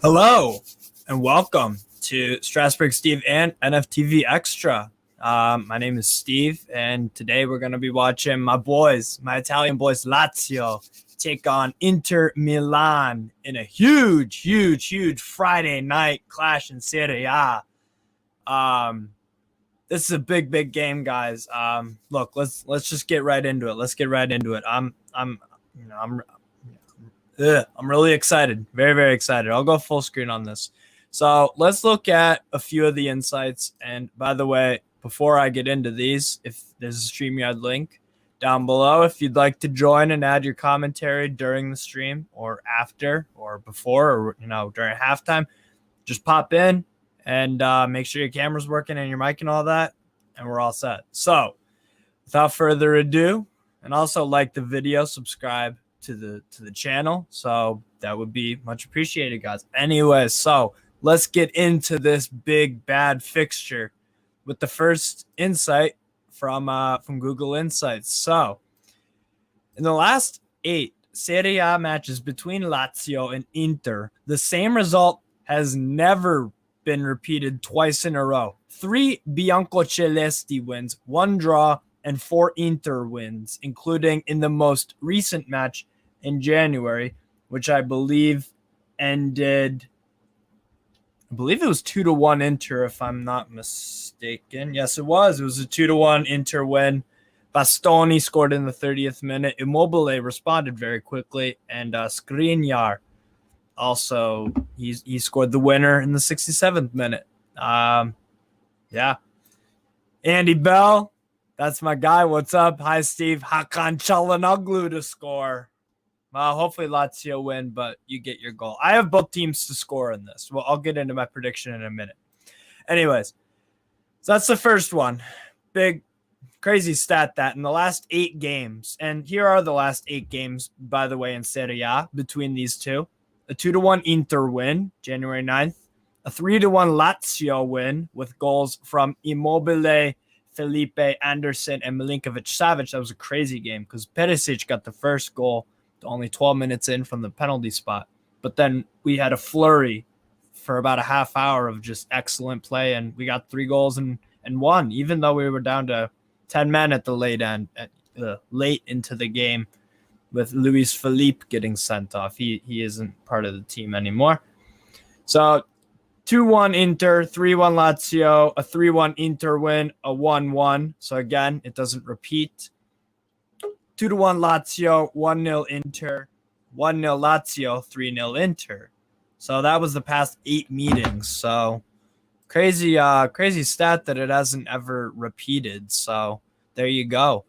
Hello and welcome to Strasbourg Steve and NFTV Extra. My name is Steve, and today we're going to be watching my Italian boys, Lazio, take on Inter Milan in a huge Friday night clash in Serie A. This is a big game, guys. Look, let's just get right into it. Let's get right into it. I'm really excited. Very excited. I'll go full screen on this. So let's look at a few of the insights. And by the way, before I get into these, if there's a StreamYard link down below, if you'd like to join and add your commentary during the stream or after or before or, during halftime, just pop in and make sure your camera's working and your mic and all that. And we're all set. So without further ado, and also like the video, subscribe to the channel, so that would be much appreciated, guys. Anyway, so let's get into this big bad fixture with the first insight from Google Insights. So in the last 8 Serie A matches between Lazio and Inter, the same result has never been repeated twice in a row. 3 Biancocelesti wins, 1 draw, and 4 Inter wins, including in the most recent match in January, which I believe ended, it was 2-1 Inter, if I'm not mistaken. Yes, it was. It was a 2-1 Inter win. Bastoni scored in the 30th minute. Immobile responded very quickly, and Skriniar also, he scored the winner in the 67th minute. Yeah. Andy Bell, that's my guy. What's up? Hi, Steve. Hakan Çalhanoğlu to score. Well, hopefully Lazio win, but you get your goal. I have both teams to score in this. Well, I'll get into my prediction in a minute. Anyways, so that's the first one. Big, crazy stat that in the last 8 games, and here are the last 8 games, by the way, in Serie A between these two. A 2-1 Inter win, January 9th. A 3-1 Lazio win with goals from Immobile, Felipe Anderson, and Milinkovic-Savic. That was a crazy game because Perisic got the first goal only 12 minutes in from the penalty spot. But then we had a flurry for about a half hour of just excellent play, and we got 3 goals and won, even though we were down to 10 men at the late end, late into the game, with Luis Felipe getting sent off. He isn't part of the team anymore. So 2-1 Inter, 3-1 Lazio, a 3-1 Inter win, a 1-1. So again, it doesn't repeat. 2-1 Lazio, 1-0 Inter, 1-0 Lazio, 3-0 Inter. So that was the past 8 meetings. So crazy stat that it hasn't ever repeated. So there you go.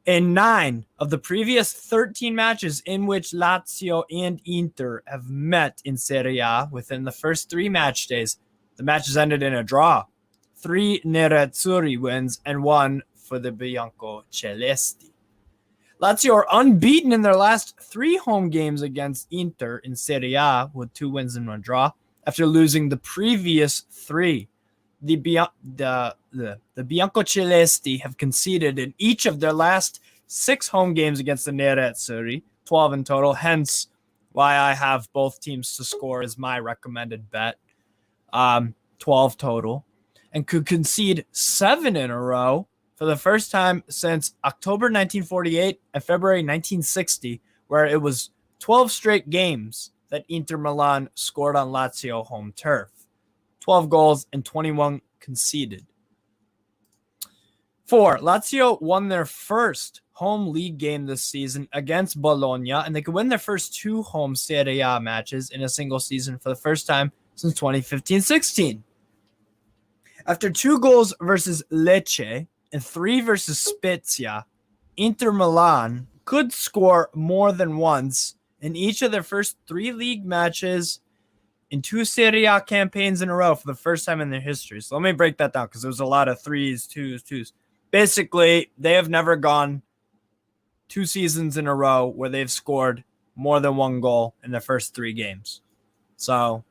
In 9 of the previous 13 matches in which Lazio and Inter have met in Serie A within the first 3 match days, the matches ended in a draw. 3 Nerazzurri wins and 1 for the Biancocelesti. Lazio are unbeaten in their last 3 home games against Inter in Serie A with 2 wins and 1 draw after losing the previous 3. The Biancocelesti have conceded in each of their last 6 home games against the Nerazzurri, 12 in total, hence why I have both teams to score as my recommended bet, 12 total, and could concede 7 in a row for the first time since October 1948 and February 1960, where it was 12 straight games that Inter Milan scored on Lazio home turf. 12 goals and 21 conceded. 4. Lazio won their first home league game this season against Bologna, and they could win their first 2 home Serie A matches in a single season for the first time since 2015-16. After 2 goals versus Lecce and 3 versus Spezia, Inter Milan could score more than once in each of their first 3 league matches in 2 Serie A campaigns in a row for the first time in their history. So let me break that down because there was a lot of 3s, 2s. Basically, they have never gone 2 seasons in a row where they've scored more than 1 goal in their first 3 games. So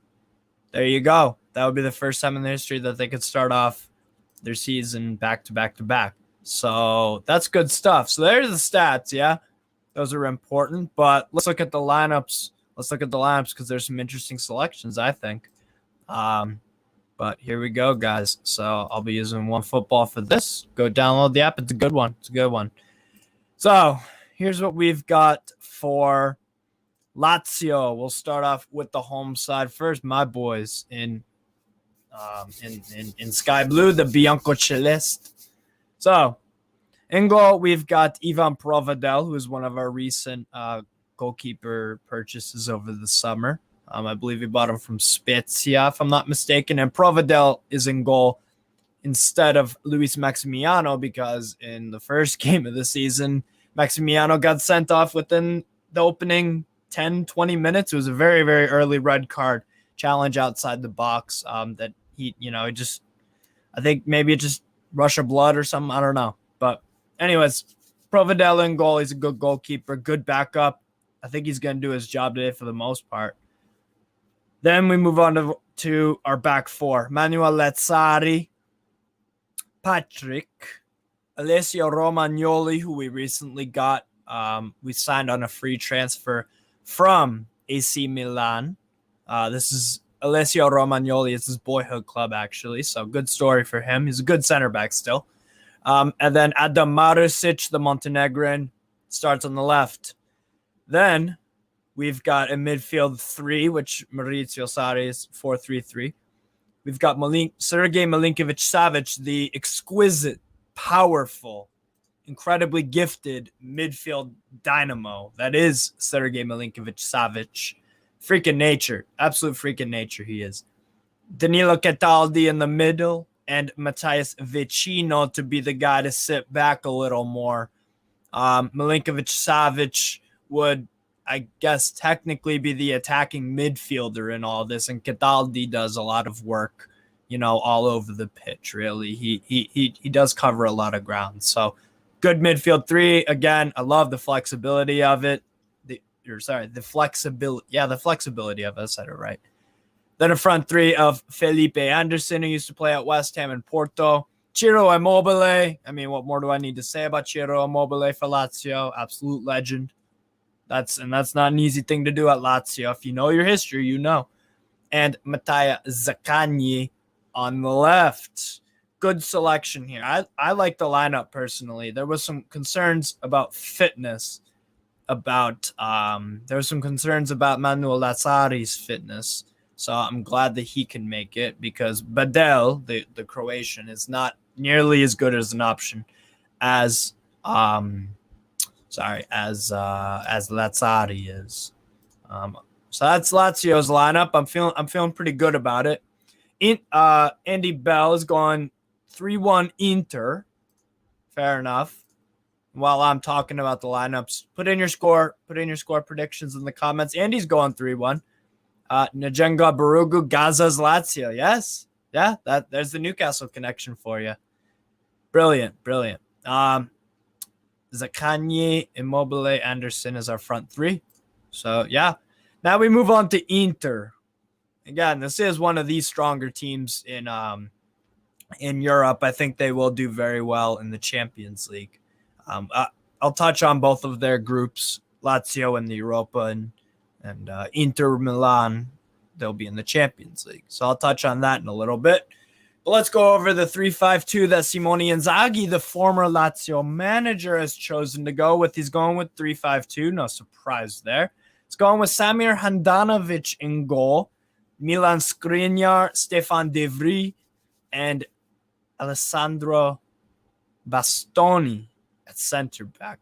there you go. That would be the first time in their history that they could start off their season back to back. So that's good stuff. So there's the stats, yeah? Those are important. But let's look at the lineups let's look at the lineups because there's some interesting selections, I think. But here we go, guys. So I'll be using OneFootball for this. Go download the app. It's a good one. It's a good one. So here's what we've got for Lazio. We'll start off with the home side first. My boys in sky blue, the Bianco Celeste. So in goal, we've got Ivan Provedel, who is one of our recent goalkeeper purchases over the summer. I believe we bought him from Spezia, if I'm not mistaken. And Provedel is in goal instead of Luis Maximiano because in the first game of the season, Maximiano got sent off within the opening 10, 20 minutes. It was a very, very early red card challenge outside the box that he, I think maybe it just rush of blood or something. I don't know. But anyways, Provedel in goal. He's a good goalkeeper, good backup. I think he's going to do his job today for the most part. Then we move on to our back four. Manuel Lazzari, Patrick, Alessio Romagnoli, who we recently got. We signed on a free transfer from AC Milan. This is Alessio Romagnoli. It's his boyhood club, actually. So good story for him. He's a good center back still. And then Adam Marusic, the Montenegrin, starts on the left. Then we've got a midfield three, which Maurizio Sarri is 4-3-3. We've got Sergej Milinkovic-Savic, the exquisite, powerful, incredibly gifted midfield dynamo. That is Sergej Milinkovic-Savic. Freaking nature. Absolute freaking nature he is. Danilo Cataldi in the middle and Matthias Vecino to be the guy to sit back a little more. Milinkovic-Savic would, I guess, technically be the attacking midfielder in all this, and Cataldi does a lot of work, all over the pitch, really. He does cover a lot of ground. So good midfield three. Again, I love the flexibility of it. The flexibility. Yeah, the flexibility of it. I said it right. Then a front three of Felipe Anderson, who used to play at West Ham and Porto. Ciro Immobile. I mean, what more do I need to say about Ciro Immobile for Lazio? Absolute legend. That's not an easy thing to do at Lazio. If you know your history, you know. And Mattia Zaccagni on the left. Good selection here. I like the lineup personally. There was some concerns about fitness. There were some concerns about Manuel Lazzari's fitness. So I'm glad that he can make it because Badel, the Croatian, is not nearly as good as an option as Lazzari is. So that's Lazio's lineup. I'm feeling pretty good about it. Andy Bell is going 3-1 Inter. Fair enough. While I'm talking about the lineups, put in your score predictions in the comments. Andy's going 3-1. Njenga Barugu, Gaza's Lazio. Yes. Yeah, there's the Newcastle connection for you. Brilliant. Zaccagni, Immobile, Anderson is our front three. So, yeah. Now we move on to Inter. Again, this is one of the stronger teams in Europe. I think they will do very well in the Champions League. I'll touch on both of their groups, Lazio in the Europa and Inter Milan. They'll be in the Champions League. So I'll touch on that in a little bit. But let's go over the 3-5-2 that Simone Inzaghi, the former Lazio manager, has chosen to go with. He's going with 3-5-2. No surprise there. He's going with Samir Handanovic in goal, Milan Skriniar, Stefan De Vrij, and Alessandro Bastoni at center back.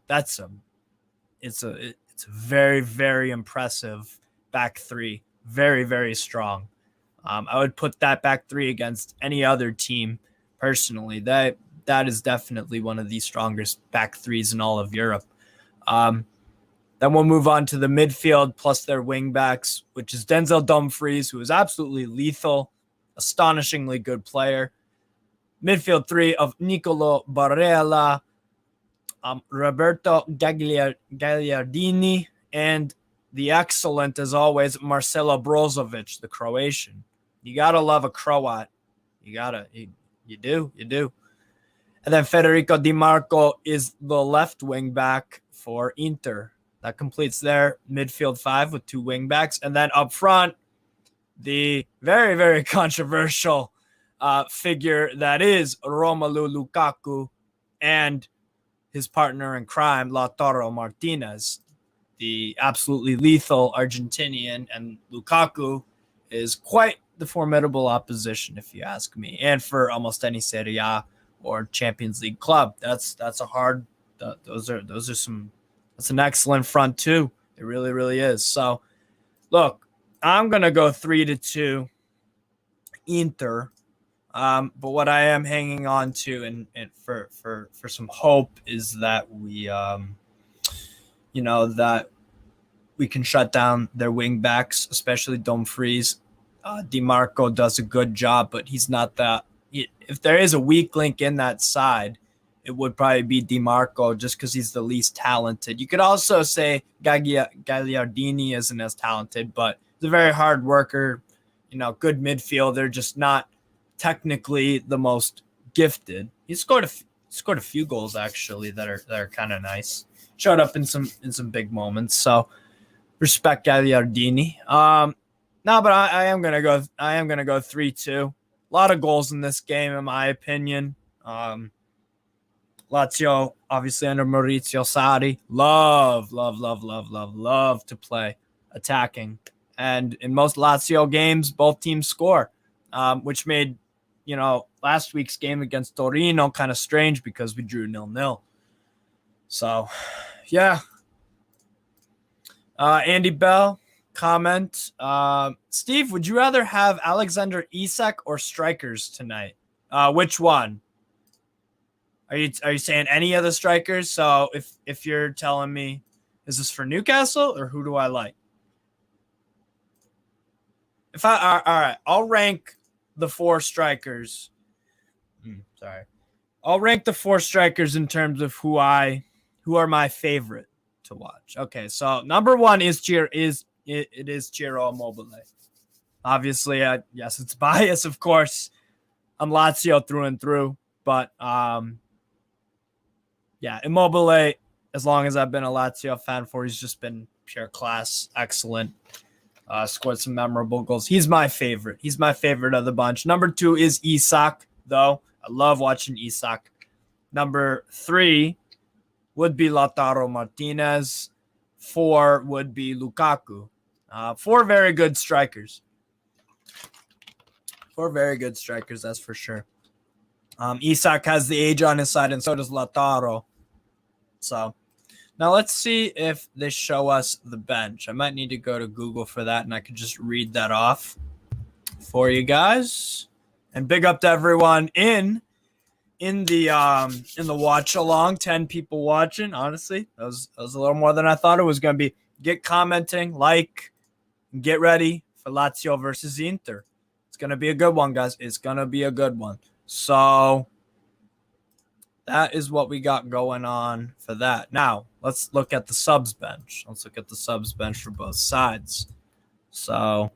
It's a very, very impressive back three. Very, very strong. I would put that back three against any other team personally. That is definitely one of the strongest back threes in all of Europe. Then we'll move on to the midfield plus their wing backs, which is Denzel Dumfries, who is absolutely lethal, astonishingly good player. Midfield three of Nicolo Barella, Roberto Gagliardini, and the excellent, as always, Marcelo Brozovic, the Croatian. You got to love a Croat. You do. And then Federico Di Marco is the left wing back for Inter. That completes their midfield five with two wing backs. And then up front, the very, very controversial figure that is Romelu Lukaku and his partner in crime, Lautaro Martinez, the absolutely lethal Argentinian. And Lukaku is quite the formidable opposition, if you ask me, and for almost any Serie A or Champions League club. That's a hard. Those are some. That's an excellent front too. It really, really is. So, look, I'm gonna go 3-2 Inter. But what I am hanging on to and for some hope is that we that we can shut down their wing backs, especially Dumfries. Di Marco does a good job, but he's not that. If there is a weak link in that side, it would probably be Di Marco just because he's the least talented. You could also say Gagliardini isn't as talented, but he's a very hard worker, good midfielder, just not technically the most gifted. He scored a few goals actually that are kind of nice. Showed up in some big moments. So respect Gagliardini. No, but I am gonna go 3-2. A lot of goals in this game, in my opinion. Lazio, obviously under Maurizio Sarri, love to play attacking. And in most Lazio games, both teams score, which made, last week's game against Torino kind of strange because we drew 0-0. So, yeah. Andy Bell, comment. Steve, would you rather have Alexander Isak or strikers tonight? Which one? Are you saying any of the strikers? So if you're telling me, is this for Newcastle or who do I like? All right, I'll rank the four strikers. I'll rank the four strikers in terms of who are my favorite to watch. Okay, so number one is Ciro Immobile. Obviously, yes, it's bias, of course. I'm Lazio through and through, but yeah, Immobile, as long as I've been a Lazio fan for, he's just been pure class, excellent. Scored some memorable goals. He's my favorite. He's my favorite of the bunch. Number two is Isak, though. I love watching Isak. Number three would be Lautaro Martinez. Four would be Lukaku. Four very good strikers. That's for sure. Isak has the age on his side, and so does Lautaro. So now let's see if they show us the bench. I might need to go to Google for that, and I could just read that off for you guys. And big up to everyone in the watch along. 10 people watching. Honestly, that was a little more than I thought it was going to be. Get commenting, get ready for Lazio versus Inter. It's going to be a good one, guys. It's going to be a good one. So that is what we got going on for that. Now, let's look at the subs bench. Let's look at the subs bench for both sides. So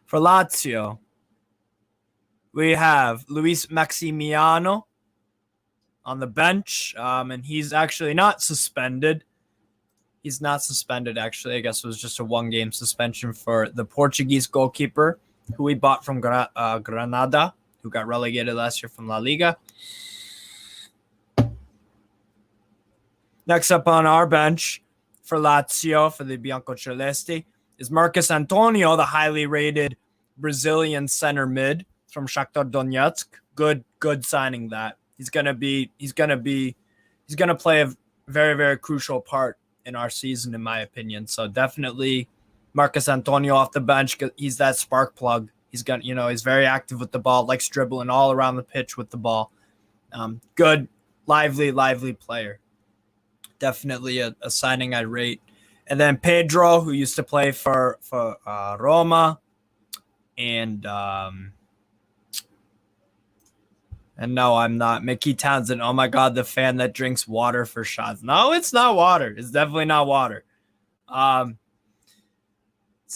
for Lazio, we have Luis Maximiano on the bench, and he's actually not suspended. He's not suspended, actually. I guess it was just a one-game suspension for the Portuguese goalkeeper who we bought from Granada, who got relegated last year from La Liga. Next up on our bench for Lazio, for the Biancocelesti, is Marcus Antonio, the highly rated Brazilian center mid from Shakhtar Donetsk. Good signing that. He's gonna play a very, very crucial part in our season, in my opinion. So definitely Marcus Antonio off the bench. He's that spark plug. He's very active with the ball, likes dribbling all around the pitch with the ball. Good, lively player. Definitely a signing I'd rate. And then Pedro, who used to play for Roma, and no, I'm not. Mickey Townsend. Oh my God, the fan that drinks water for shots. No, it's not water. It's definitely not water. So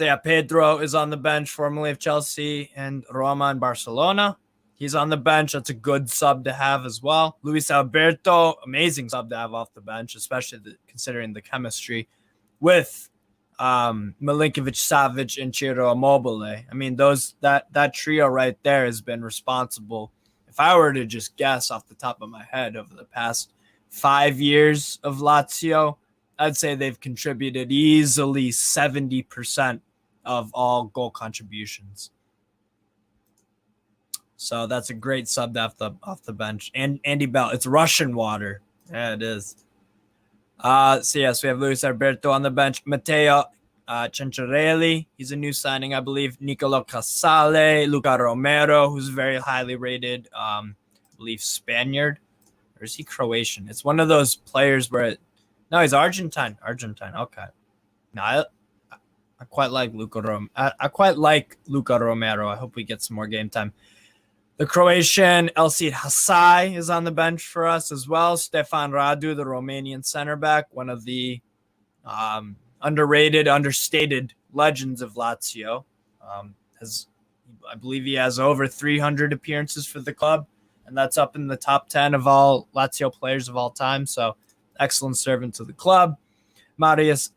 yeah, Pedro is on the bench, formerly of Chelsea and Roma and Barcelona. He's on the bench. That's a good sub to have as well. Luis Alberto, amazing sub to have off the bench, especially considering the chemistry with Milinkovic-Savic and Ciro Immobile. I mean, that trio right there has been responsible. If I were to just guess off the top of my head over the past 5 years of Lazio, I'd say they've contributed easily 70% of all goal contributions. So that's a great sub off the bench. And Andy Bell, it's Russian water. Yeah, it is. So yes, we have Luis Alberto on the bench. Matteo Cianciarelli, he's a new signing, I believe. Nicolo Casale, Luca Romero, who's very highly rated, I believe Spaniard. Or is he Croatian? It's one of those players where no, he's Argentine. Okay. No, I quite like Luca Romero. I hope we get some more game time. The Croatian Elseid Hasai is on the bench for us as well. Stefan Radu, the Romanian center back, one of the underrated, understated legends of Lazio. I believe he has over 300 appearances for the club, and that's up in the top 10 of all Lazio players of all time. So excellent servant to the club. Marius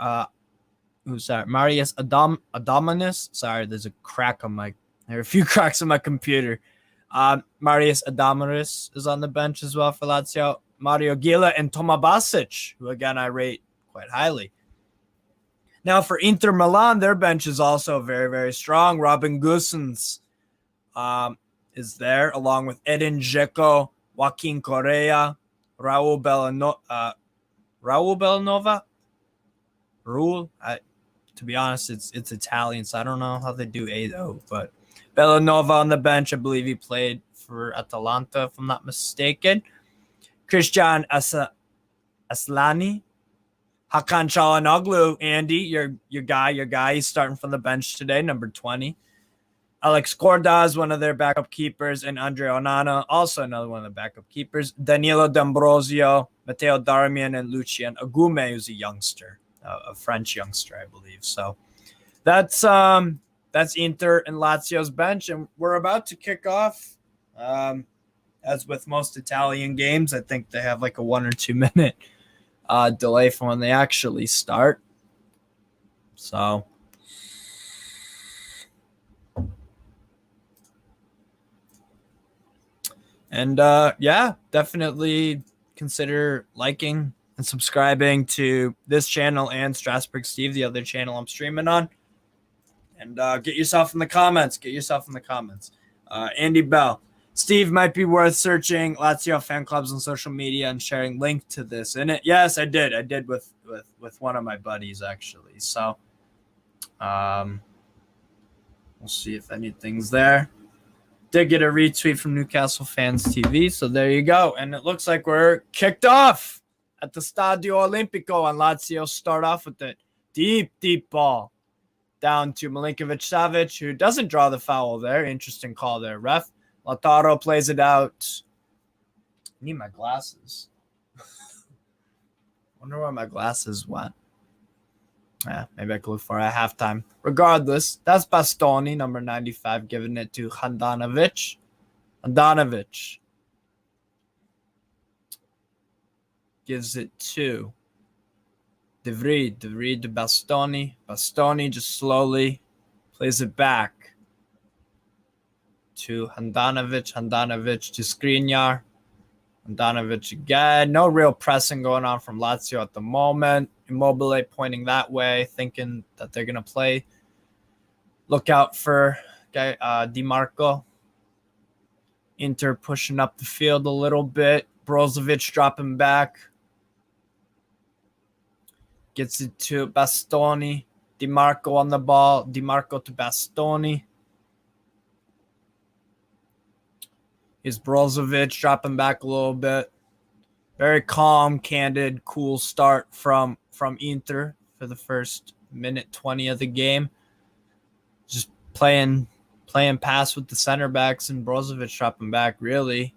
Adamonis. Sorry, there's a crack on my. There are a few cracks on my computer. Marius Adamonis is on the bench as well for Lazio. Mario Gila and Toma Basic, who again I rate quite highly. Now for Inter Milan, their bench is also very, very strong. Robin Gosens is there, along with Edin Dzeko, Joaquin Correa, Raul Bellanova. To be honest, it's Italian, so I don't know how they do A though. But Bellanova on the bench, I believe he played for Atalanta, if I'm not mistaken. Christian Aslani, Hakan Çalhanoğlu, Andy, your guy. He's starting from the bench today, number 20. Alex Cordaz, one of their backup keepers, and Andre Onana, also another one of the backup keepers. Danilo D'Ambrosio, Matteo Darmian, and Lucien Agume, who's a youngster, a French youngster, I believe. So that's Inter and Lazio's bench, and we're about to kick off. As with most Italian games, I think they have like a 1 or 2 minute delay from when they actually start. So and definitely consider liking and subscribing to this channel and Strasbourg Steve, the other channel I'm streaming on. And get yourself in the comments. Andy Bell. Steve, might be worth searching Lazio fan clubs on social media and sharing link to this in it. Yes, I did. I did with one of my buddies, actually. So we'll see if anything's there. Did get a retweet from Newcastle Fans TV. So there you go. And it looks like we're kicked off at the Stadio Olimpico, and Lazio start off with the deep ball down to Milinkovic-Savic, who doesn't draw the foul there. Interesting call there, ref. Lautaro plays it out. I need my glasses. Wonder where my glasses went. Yeah, maybe I could look for it at halftime. Regardless, that's Bastoni, number 95, giving it to Handanovic. Handanovic gives it to De Vrij to Bastoni. Bastoni just slowly plays it back to Handanovic to Skriniar. Handanovic again. No real pressing going on from Lazio at the moment. Immobile pointing that way, thinking that they're going to play. Look out for Di Marco. Inter pushing up the field a little bit. Brozovic dropping back. Gets it to Bastoni. Di Marco on the ball. Di Marco to Bastoni. Is Brozovic dropping back a little bit. Very calm, candid, cool start from Inter for the first minute 20 of the game. Just playing pass with the center backs and Brozovic dropping back, really.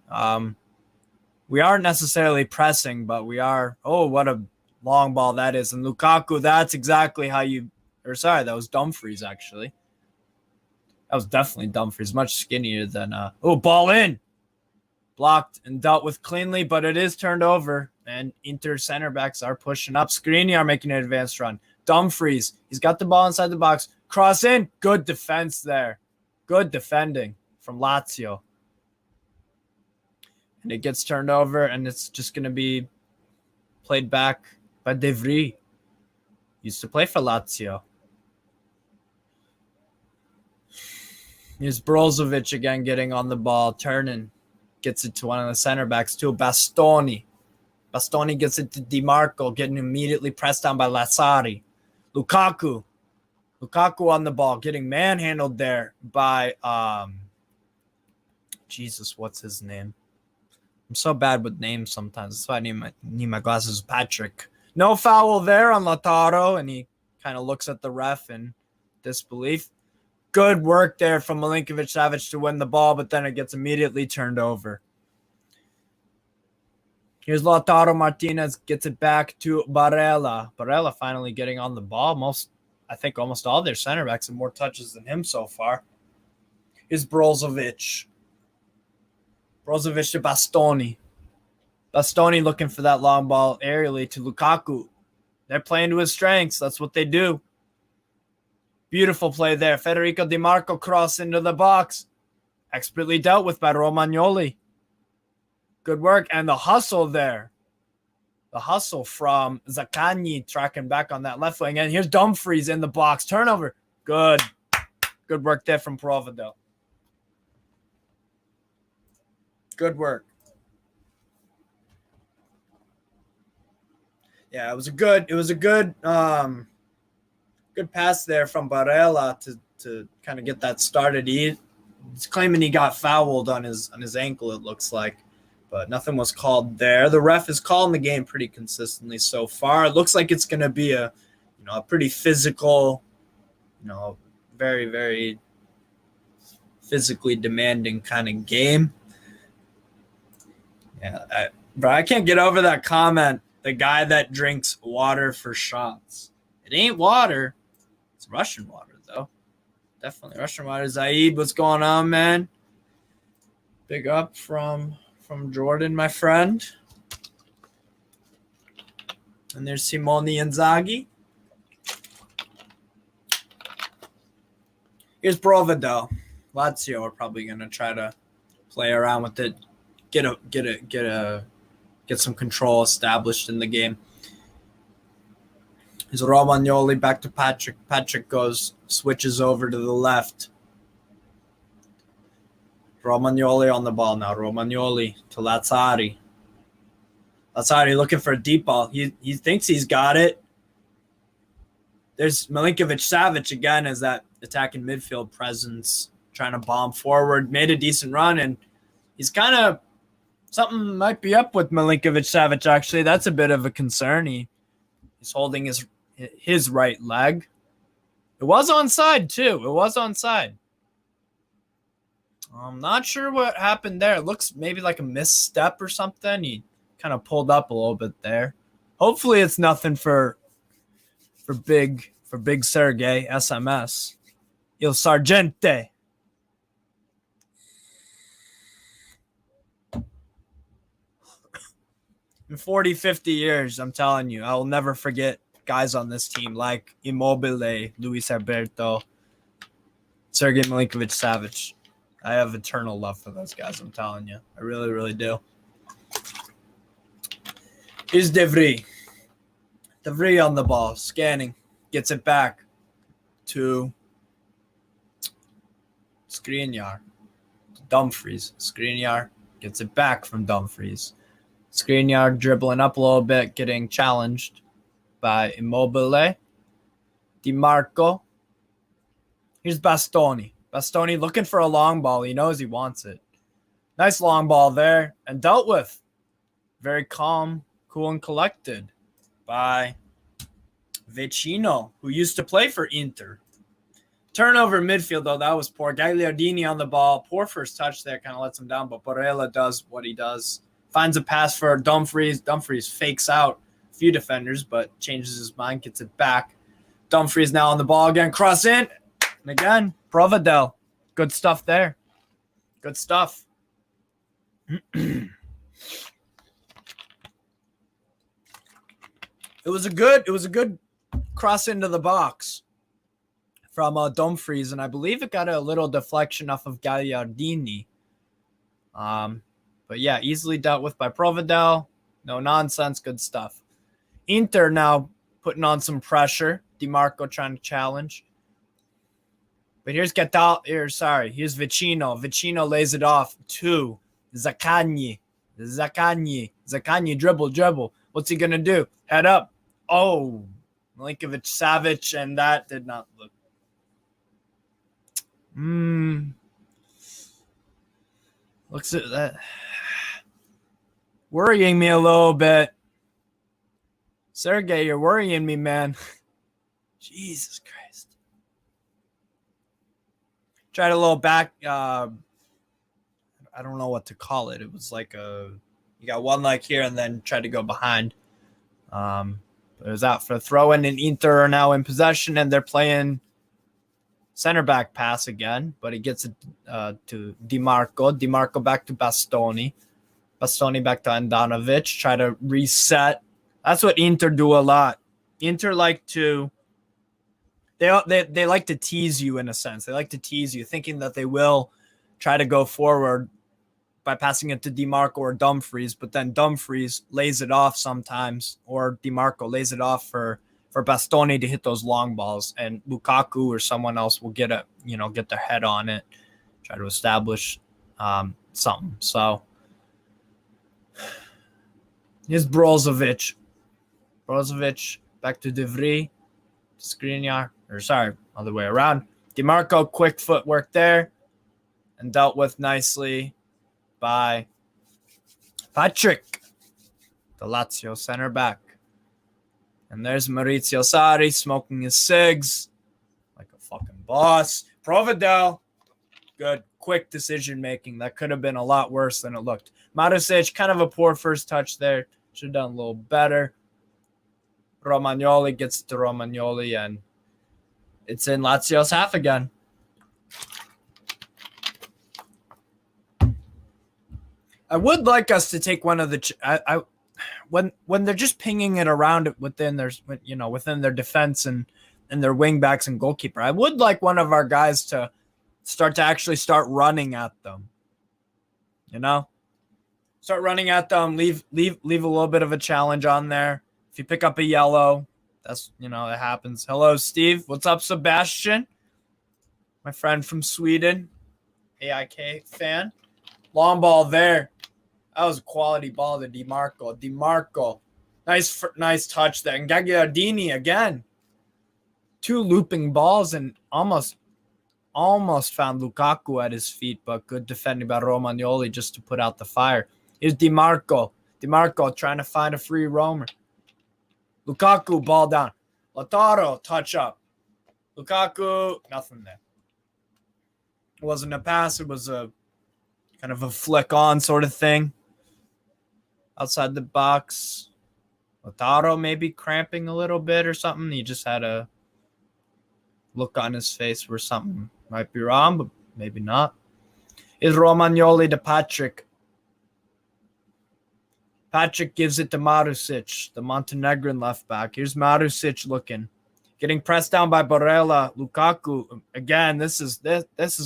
We aren't necessarily pressing, but we are. Oh, what a long ball that is. And Lukaku, that's exactly how that was Dumfries, actually. That was definitely Dumfries, much skinnier than ball in. Blocked and dealt with cleanly, but it is turned over. And Inter center backs are pushing up. Skriniar making an advanced run. Dumfries, he's got the ball inside the box. Cross in. Good defense there. Good defending from Lazio. And it gets turned over, and it's just going to be played back by De Vrij. Used to play for Lazio. Here's Brozovic again getting on the ball, turning. Gets it to one of the center backs too, Bastoni. Bastoni gets it to Di Marco, getting immediately pressed down by Lazzari. Lukaku on the ball, getting manhandled there by, Jesus, what's his name? I'm so bad with names sometimes. That's why I need my glasses. Patrick. No foul there on Lautaro, and he kind of looks at the ref in disbelief. Good work there from Milinkovic-Savic to win the ball, but then it gets immediately turned over. Here's Lautaro Martinez, gets it back to Barella. Barella finally getting on the ball. I think almost all their center backs have more touches than him so far. Here's Brozovic. Brozovic to Bastoni. Bastoni looking for that long ball aerially to Lukaku. They're playing to his strengths. That's what they do. Beautiful play there. Federico Di Marco cross into the box. Expertly dealt with by Romagnoli. Good work. And the hustle there. The hustle from Zaccagni tracking back on that left wing. And here's Dumfries in the box. Turnover. Good. Good work there from Provedel. Good work. Yeah, it was a good good pass there from Barella to kind of get that started. He's claiming he got fouled on his ankle, it looks like, but nothing was called there. The ref is calling the game pretty consistently so far. It looks like it's going to be a pretty physical, very, very physically demanding kind of game. Yeah, I can't get over that comment. The guy that drinks water for shots. It ain't water. It's Russian water, though. Definitely Russian water. Zaid, what's going on, man? Big up from Jordan, my friend. And there's Simone Inzaghi. Here's Provedel. Lazio are probably going to try to play around with it. Get some control established in the game. Here's Romagnoli back to Patrick. Patrick switches over to the left. Romagnoli on the ball now. Romagnoli to Lazzari. Lazzari looking for a deep ball. He thinks he's got it. There's Milinkovic-Savic again as that attacking midfield presence, trying to bomb forward. Made a decent run, and he's kind of something might be up with Milinkovic-Savic, actually. That's a bit of a concern. He's holding his right leg. It was onside, too. It was onside. I'm not sure what happened there. It looks maybe like a misstep or something. He kind of pulled up a little bit there. Hopefully it's nothing for big Sergey SMS. Il Sargente. In 40, 50 years, I'm telling you, I will never forget guys on this team like Immobile, Luis Alberto, Sergey Milinkovic-Savic. I have eternal love for those guys, I'm telling you. I really, really do. Here's De Vrij. De Vrij on the ball, scanning, gets it back to Skriniar. Dumfries. Skriniar gets it back from Dumfries. Skriniar dribbling up a little bit, getting challenged by Immobile. Di Marco. Here's Bastoni. Bastoni looking for a long ball. He knows he wants it. Nice long ball there and dealt with. Very calm, cool, and collected by Vecino, who used to play for Inter. Turnover midfield, though, that was poor. Gagliardini on the ball. Poor first touch there, kind of lets him down, but Barella does what he does. Finds a pass for Dumfries. Dumfries fakes out a few defenders, but changes his mind, gets it back. Dumfries now on the ball again. Cross in. And again, Provedel. good stuff there. Good stuff. It was a good cross into the box from Dumfries, and I believe it got a little deflection off of Gagliardini. But yeah, easily dealt with by Provedel. No nonsense, good stuff. Inter now putting on some pressure. DiMarco trying to challenge. But here's Vicino. Vicino lays it off to Zaccagni. Dribble. What's he going to do? Head up. Oh, Milinkovic-Savic, and that did not look. Looks at that. Worrying me a little bit. Sergey, you're worrying me, man. Jesus Christ. Tried a little back. I don't know what to call it. It was like you got one leg here and then tried to go behind. It was out for a throw in, and Inter are now in possession, and they're playing center back pass again, but he gets it to DiMarco. DiMarco back to Bastoni. Bastoni back to Andanovic. Try to reset. That's what Inter do a lot. Inter like to they like to tease you in a sense. They like to tease you, thinking that they will try to go forward by passing it to DiMarco or Dumfries, but then Dumfries lays it off sometimes, or DiMarco lays it off for Bastoni to hit those long balls, and Lukaku or someone else will get their head on it, try to establish something. So here's Brozovic back to De Vrij, Skriniar, or sorry, other way around. DiMarco, quick footwork there, and dealt with nicely by Patrick, the Lazio center back. And there's Maurizio Sarri smoking his cigs like a fucking boss. Provedel, good, quick decision-making. That could have been a lot worse than it looked. Marusic, kind of a poor first touch there. Should have done a little better. Romagnoli gets to Romagnoli, and it's in Lazio's half again. I would like us to take one of the when they're just pinging it around within their defense and their wing backs and goalkeeper. I would like one of our guys to start running at them. Start running at them. Leave a little bit of a challenge on there. If you pick up a yellow, that's it happens. Hello, Steve. What's up, Sebastian? My friend from Sweden, AIK fan. Long ball there. That was a quality ball to DiMarco. Nice touch there. And Gagliardini again. Two looping balls and almost found Lukaku at his feet, but good defending by Romagnoli just to put out the fire. Here's DiMarco. DiMarco trying to find a free roamer. Lukaku, ball down. Lautaro, touch up. Lukaku, nothing there. It wasn't a pass. It was a kind of a flick on sort of thing. Outside the box. Lautaro maybe cramping a little bit or something. He just had a look on his face where something might be wrong, but maybe not. Is Romagnoli to Patrick. Patrick gives it to Marusic, the Montenegrin left back. Here's Marusic looking. Getting pressed down by Barella. Lukaku. Again, this is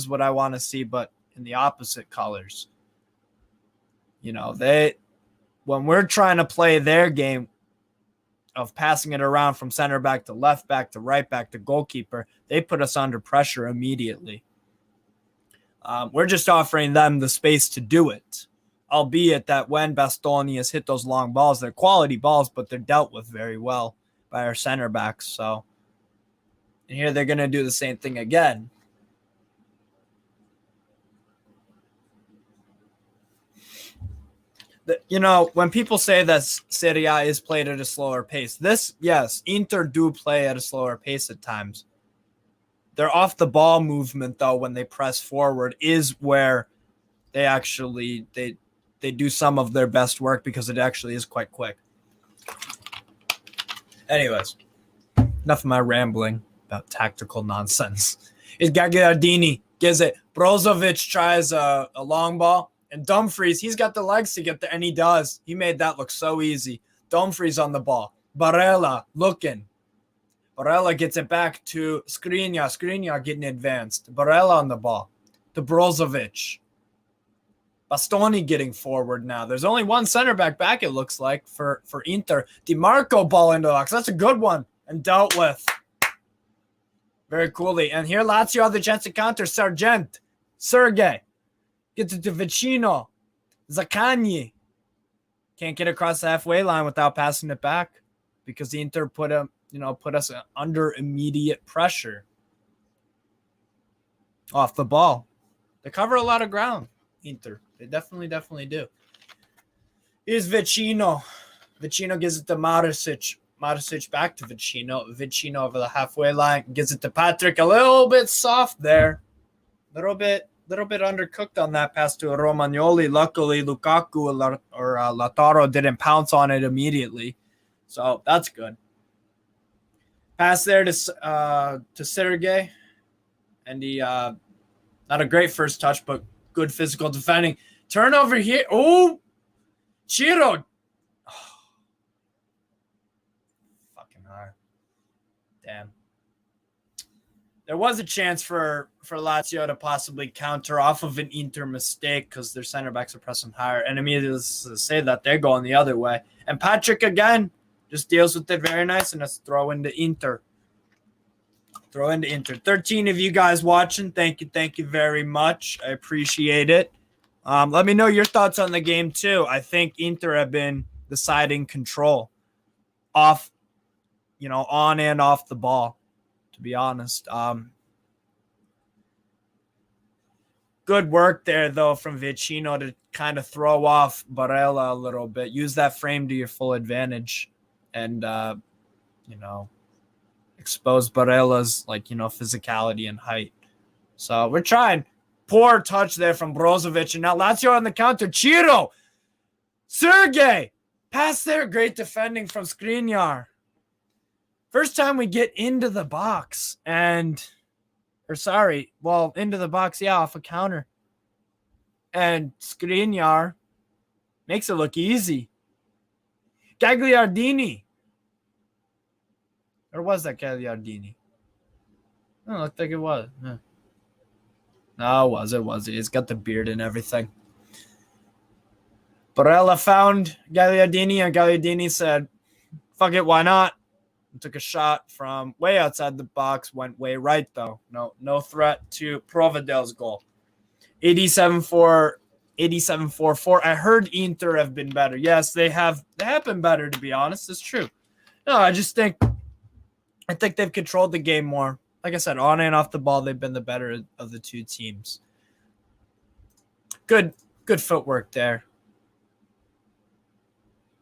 what I want to see, but in the opposite colors. When we're trying to play their game of passing it around from center back to left back to right back to goalkeeper, they put us under pressure immediately. We're just offering them the space to do it, albeit that when Bastoni has hit those long balls, they're quality balls, but they're dealt with very well by our center backs. So, and here they're going to do the same thing again. When people say that Serie A is played at a slower pace, Inter do play at a slower pace at times. Their off-the-ball movement, though, when they press forward, is where they actually they do some of their best work because it actually is quite quick. Anyways, enough of my rambling about tactical nonsense. It's Gagliardini. Gives it. Brozovic tries a long ball, and Dumfries, he's got the legs to get there, and he does. He made that look so easy. Dumfries on the ball. Barella looking. Barella gets it back to Skriniar. Skriniar getting advanced. Barella on the ball. To Brozovic. Bastoni getting forward now. There's only one center back, it looks like, for Inter. DiMarco ball into the box. That's a good one. And dealt with. Very coolly. And here Lazio have the chance to counter. Sergei. Gets it to Vicino. Zaccagni. Can't get across the halfway line without passing it back. Because the Inter put us under immediate pressure. Off the ball. They cover a lot of ground, Inter. They definitely do. Here's Vicino. Vicino gives it to Maricic. Maricic back to Vicino. Vicino over the halfway line. Gives it to Patrick. A little bit soft there. Little bit undercooked on that pass to Romagnoli. Luckily, Lukaku or Lautaro didn't pounce on it immediately. So that's good. Pass there to Sergei. And he, not a great first touch, but good physical defending. Turnover here. Oh, Ciro. Oh. Fucking hard. Damn. There was a chance for Lazio to possibly counter off of an Inter mistake because their center backs are pressing higher. And immediately to say that they're going the other way. And Patrick again just deals with it very nice, and let's throw into Inter. 13 of you guys watching. Thank you very much. I appreciate it. Let me know your thoughts on the game too. I think Inter have been deciding control on and off the ball, to be honest. Good work there, though, from Vicino to kind of throw off Barella a little bit. Use that frame to your full advantage and, expose Barella's, physicality and height. So we're trying. Poor touch there from Brozovic. And now Lazio on the counter. Ciro! Sergei! Pass there. Great defending from Skriniar. First time we get into the box. Into the box, off a counter. And Skriniar makes it look easy. Gagliardini. Or was that Gagliardini? Oh, it looked like it was. Yeah. No, it was. He's got the beard and everything. Barella found Gagliardini, and Gagliardini said, fuck it, why not? And took a shot from way outside the box, went way right, though. No threat to Provedel's goal. 87-4. I heard Inter have been better. Yes, they have been better, to be honest. It's true. No, I think they've controlled the game more. Like I said, on and off the ball, they've been the better of the two teams. Good footwork there.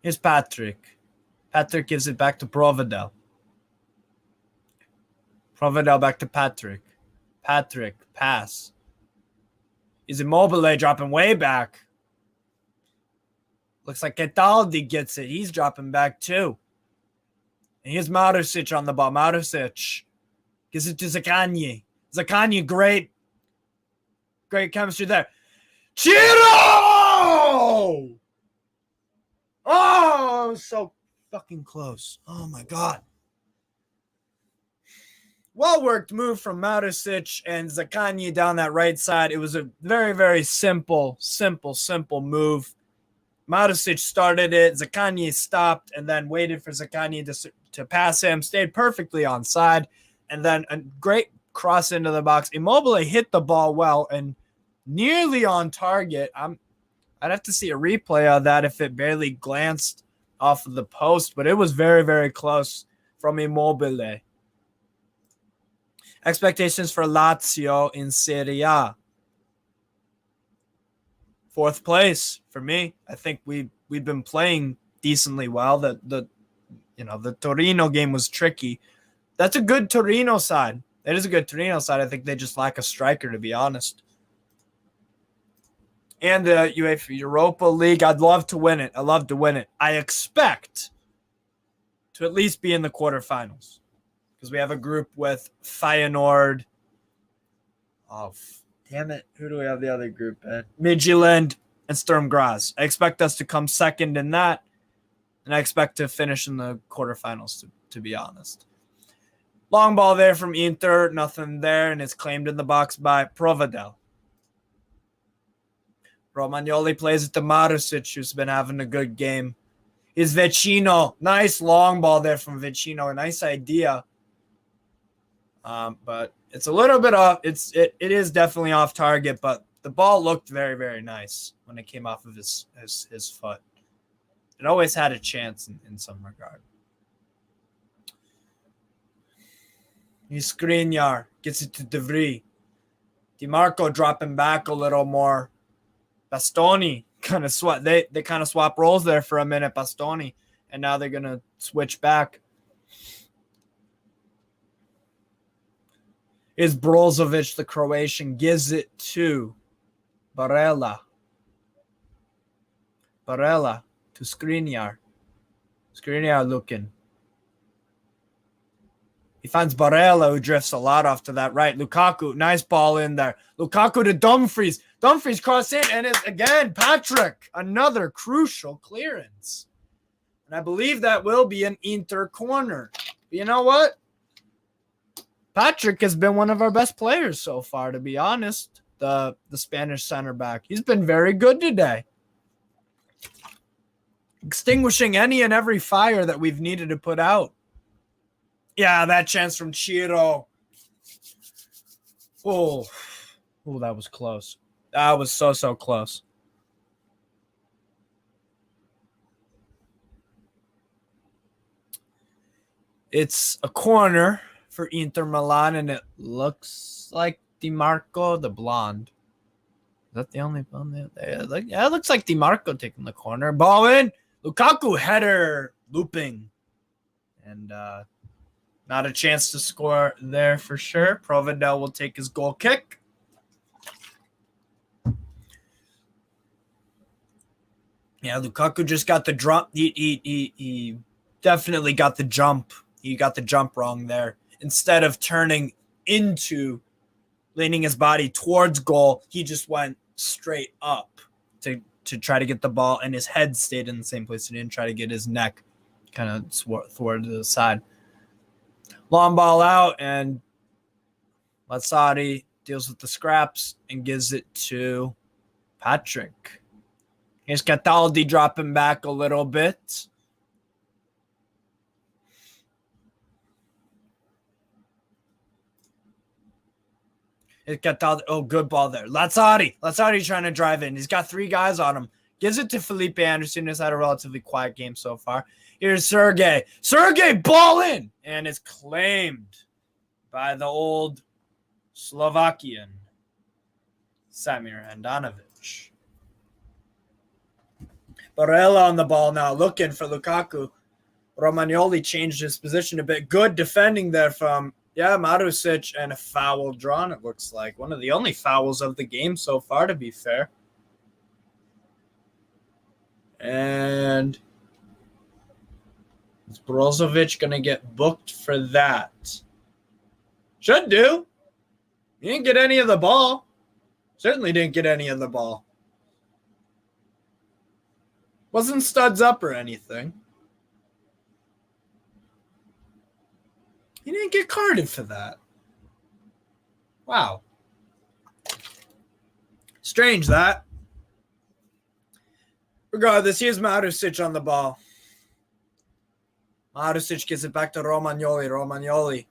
Here's Patrick. Patrick gives it back to Provedel. Provedel back to Patrick. Patrick, pass. Is Immobile dropping way back? Looks like Cataldi gets it. He's dropping back too. And here's Maricic on the ball. Maricic gives it to Zaccagni. Zaccagni, great chemistry there. Ciro! Oh, so fucking close. Oh, my God. Well-worked move from Maricic and Zaccagni down that right side. It was a very, very simple move. Maricic started it. Zaccagni stopped and then waited for Zaccagni to pass him. Stayed perfectly onside. And then a great cross into the box. Immobile hit the ball well and nearly on target. I'd have to see a replay of that if it barely glanced off of the post, but it was very, very close from Immobile. Expectations for Lazio in Serie A. 4th place for me. I think we've been playing decently well. The Torino game was tricky. That's a good Torino side. It is a good Torino side. I think they just lack a striker, to be honest. And the UEFA Europa League, I'd love to win it. I expect to at least be in the quarterfinals because we have a group with Feyenoord. Oh, Damn it. Who do we have the other group at? Midtjylland and Sturm Graz. I expect us to come second in that, and I expect to finish in the quarterfinals, to be honest. Long ball there from Inter. Nothing there, and it's claimed in the box by Provedel. Romagnoli plays it to Marusic, who's been having a good game. Is Vecino. Nice long ball there from Vecino. A nice idea. But it's a little bit off. It is definitely off target, but the ball looked very, very nice when it came off of his foot. It always had a chance in some regard. Skriniar gets it to De Vries. DiMarco dropping back a little more. Bastoni kind of swap. They kind of swap roles there for a minute, Bastoni, and now they're gonna switch back. Is Brozovic, the Croatian, gives it to Barella. Barella to Skriniar. Skriniar looking. He finds Barella, who drifts a lot off to that right. Lukaku, nice ball in there. Lukaku to Dumfries. Dumfries cross in, and it's again Patrick. Another crucial clearance. And I believe that will be an Inter corner. But you know what? Patrick has been one of our best players so far, to be honest. The Spanish center back. He's been very good today. Extinguishing any and every fire that we've needed to put out. Yeah, that chance from Ciro. Oh, that was close. That was so close. It's a corner for Inter Milan, and it looks like DiMarco, the blonde. Is that the only one there? Yeah, it looks like DiMarco taking the corner. Ball in. Lukaku header looping. And not a chance to score there for sure. Provedel will take his goal kick. Yeah, Lukaku just got the jump. He definitely got the jump. He got the jump wrong there. Instead of turning into leaning his body towards goal, he just went straight up to try to get the ball, and his head stayed in the same place. He didn't try to get his neck kind of thwarted to the side. Long ball out, and Lazzari deals with the scraps and gives it to Patrick. Here's Cataldi dropping back a little bit. Cataldi. Oh, good ball there. Lazzari trying to drive in. He's got 3 guys on him. Gives it to Felipe Anderson, who's had a relatively quiet game so far. Here's Sergey. Sergey, ball in! And it's claimed by the old Slovakian, Samir Handanovic. Barella on the ball now, looking for Lukaku. Romagnoli changed his position a bit. Good defending there from Marusic, and a foul drawn, it looks like. One of the only fouls of the game so far, to be fair. And is Brozovic going to get booked for that? Should do. He didn't get any of the ball. Certainly didn't get any of the ball. Wasn't studs up or anything. He didn't get carded for that. Wow. Strange that. Regardless, here's Marusic on the ball. Marusic gives it back to Romagnoli. Romagnoli.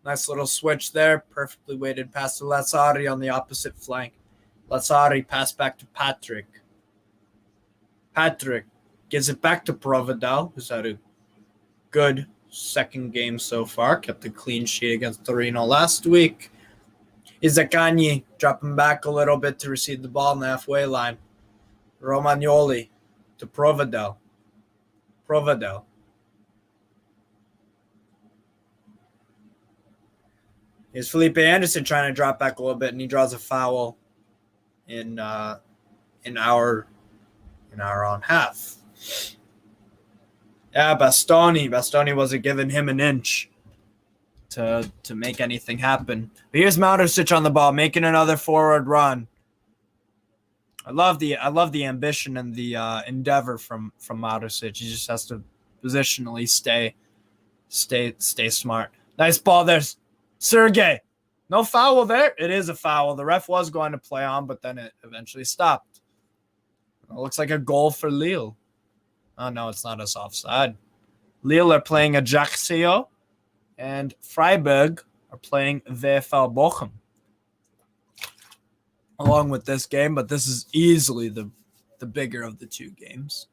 Nice little switch there. Perfectly weighted pass to Lazzari on the opposite flank. Lazzari pass back to Patrick. Patrick gives it back to Provedel, who's had a good second game so far. Kept a clean sheet against Torino last week. Izakani dropping back a little bit to receive the ball in the halfway line. Romagnoli to Provedel. Provedel. Here's Felipe Anderson trying to drop back a little bit, and he draws a foul in our own half. Yeah, Bastoni. Bastoni wasn't giving him an inch to make anything happen. But here's Marusic on the ball, making another forward run. I love the ambition and the endeavor from Marusic. He just has to positionally stay smart. Nice ball there, Sergey. No foul there. It is a foul. The ref was going to play on, but then it eventually stopped. It looks like a goal for Lille. Oh no, it's not us offside. Lille are playing Ajaccio, and Freiburg are playing VfL Bochum. Along with this game, but this is easily the bigger of the two games.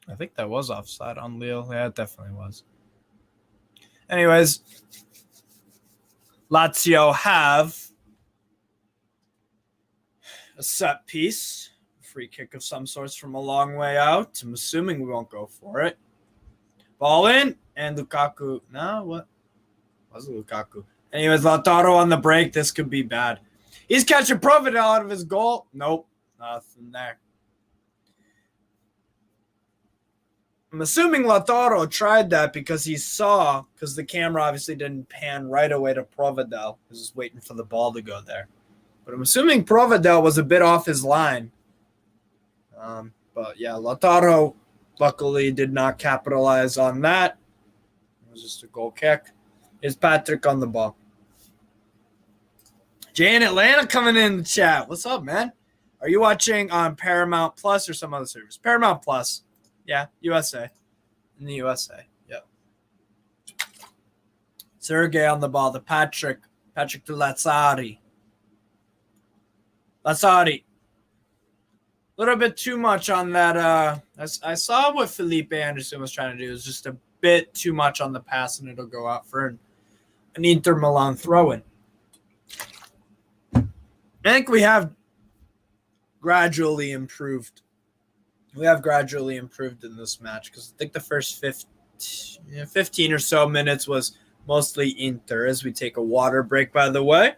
I think that was offside on Lille. Yeah, it definitely was. Anyways, Lazio have a set piece, free kick of some sorts from a long way out. I'm assuming we won't go for it. Ball in, and Lukaku. No, what was it, Lukaku? Anyways, Lautaro on the break. This could be bad. He's catching Providel out of his goal. Nope, nothing there. I'm assuming Lautaro tried that because because the camera obviously didn't pan right away to Providel. He was just waiting for the ball to go there. But I'm assuming Providel was a bit off his line. But yeah, Lautaro luckily did not capitalize on that. It was just a goal kick. Here's Patrick on the ball. Jay in Atlanta coming in the chat. What's up, man? Are you watching on Paramount Plus or some other service? Paramount Plus. Yeah, USA. In the USA. Yep. Sergey on the ball. The Patrick to Lazzari. Lazzari. A little bit too much on that. I saw what Felipe Anderson was trying to do. It was just a bit too much on the pass, and it'll go out for an Inter Milan throw-in. I think we have gradually improved. We have gradually improved in this match because I think the first 15 or so minutes was mostly Inter. As we take a water break, by the way.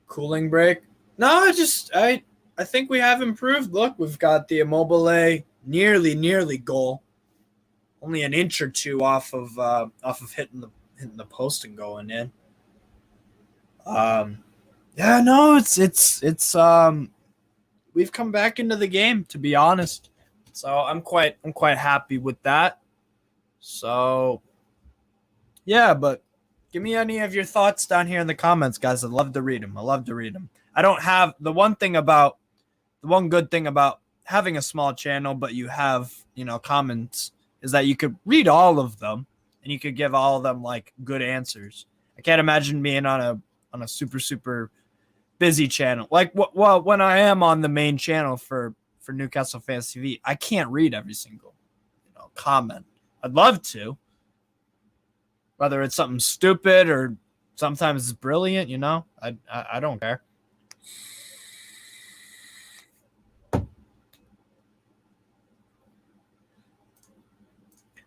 Cooling break. No, I think we have improved. Look, we've got the Immobile nearly goal. Only an inch or two off of hitting the post and going in. Yeah, no, it's we've come back into the game, to be honest. So I'm quite happy with that. So yeah, but give me any of your thoughts down here in the comments, guys. I'd love to read them. I don't have the one good thing about having a small channel, but you have, comments, is that you could read all of them and you could give all of them like good answers. I can't imagine being on a super busy channel. Like when I am on the main channel for Newcastle Fans TV, I can't read every single comment. I'd love to. Whether it's something stupid or sometimes it's brilliant, I don't care.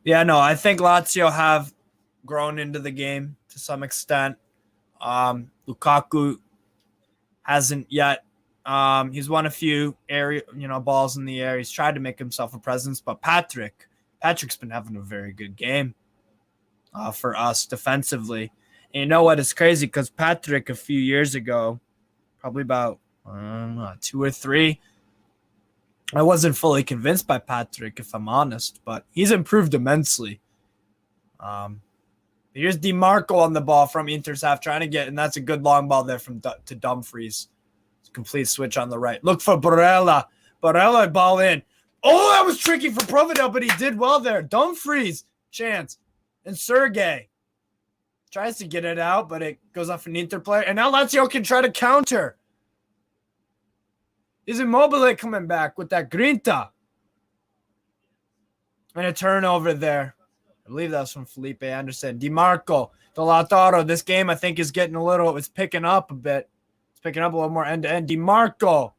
Yeah, no, I think Lazio have grown into the game to some extent. Lukaku hasn't yet. He's won a few balls in the air. He's tried to make himself a presence, but Patrick's been having a very good game for us defensively. And you know what? It's crazy because Patrick a few years ago, probably about 2 or 3, I wasn't fully convinced by Patrick, if I'm honest, but he's improved immensely. Here's DiMarco on the ball from Inter's half, trying to get, and that's a good long ball there to Dumfries. It's a complete switch on the right. Look for Barella. Barella ball in. Oh, that was tricky for Providel, but he did well there. Dumfries, chance. And Sergey tries to get it out, but it goes off an Inter player. And now Lazio can try to counter. Is Immobile coming back with that grinta? And a turnover there. I believe that was from Felipe Anderson. DiMarco, to Lautaro. This game, I think, is getting it's picking up a bit. It's picking up a little more end-to-end. DiMarco.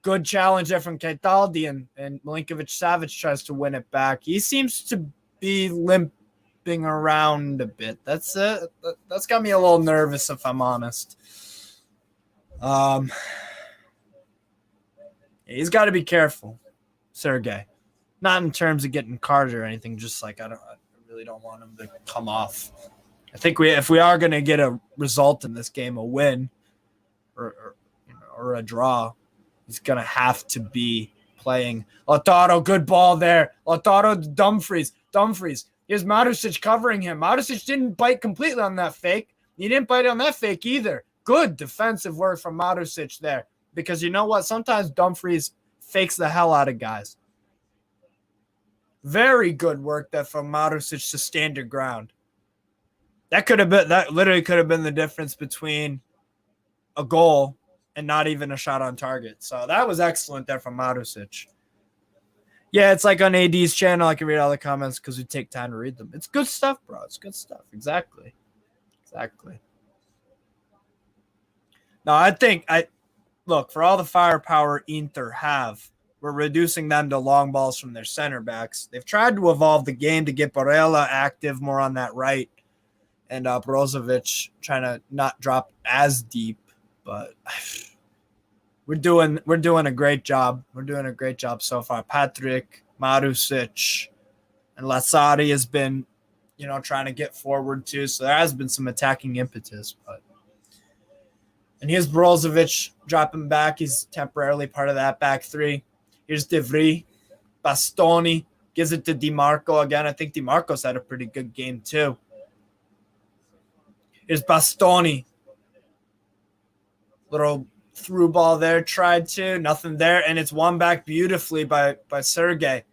Good challenge there from Cataldi, and Milinkovic-Savic tries to win it back. He seems to be limping around a bit. That's got me a little nervous, if I'm honest. He's got to be careful, Sergey. Not in terms of getting cards or anything, just like I really don't want him to come off. I think if we are going to get a result in this game, a win or a draw, he's going to have to be playing. Lautaro, good ball there. Lautaro to Dumfries. Here's Marusic covering him. Marusic didn't bite completely on that fake. He didn't bite on that fake either. Good defensive work from Marusic there. Because you know what? Sometimes Dumfries fakes the hell out of guys. Very good work there from Marusic to stand your ground. That literally could have been the difference between a goal and not even a shot on target. So that was excellent there from Marusic. Yeah, it's like on AD's channel. I can read all the comments because we take time to read them. It's good stuff, bro. It's good stuff. Exactly. No, look, for all the firepower Inter have, we're reducing them to long balls from their center backs. They've tried to evolve the game to get Barella active more on that right, and Brozovic trying to not drop as deep. But we're doing a great job. We're doing a great job so far. Patrick, Marusic, and Lazzari has been, trying to get forward too. So there has been some attacking impetus, and here's Brozovic dropping back. He's temporarily part of that back three. Here's De Vrij. Bastoni gives it to DiMarco again. I think DiMarco's had a pretty good game too. Here's Bastoni. Little through ball there. Tried to. Nothing there. And it's won back beautifully by Sergey.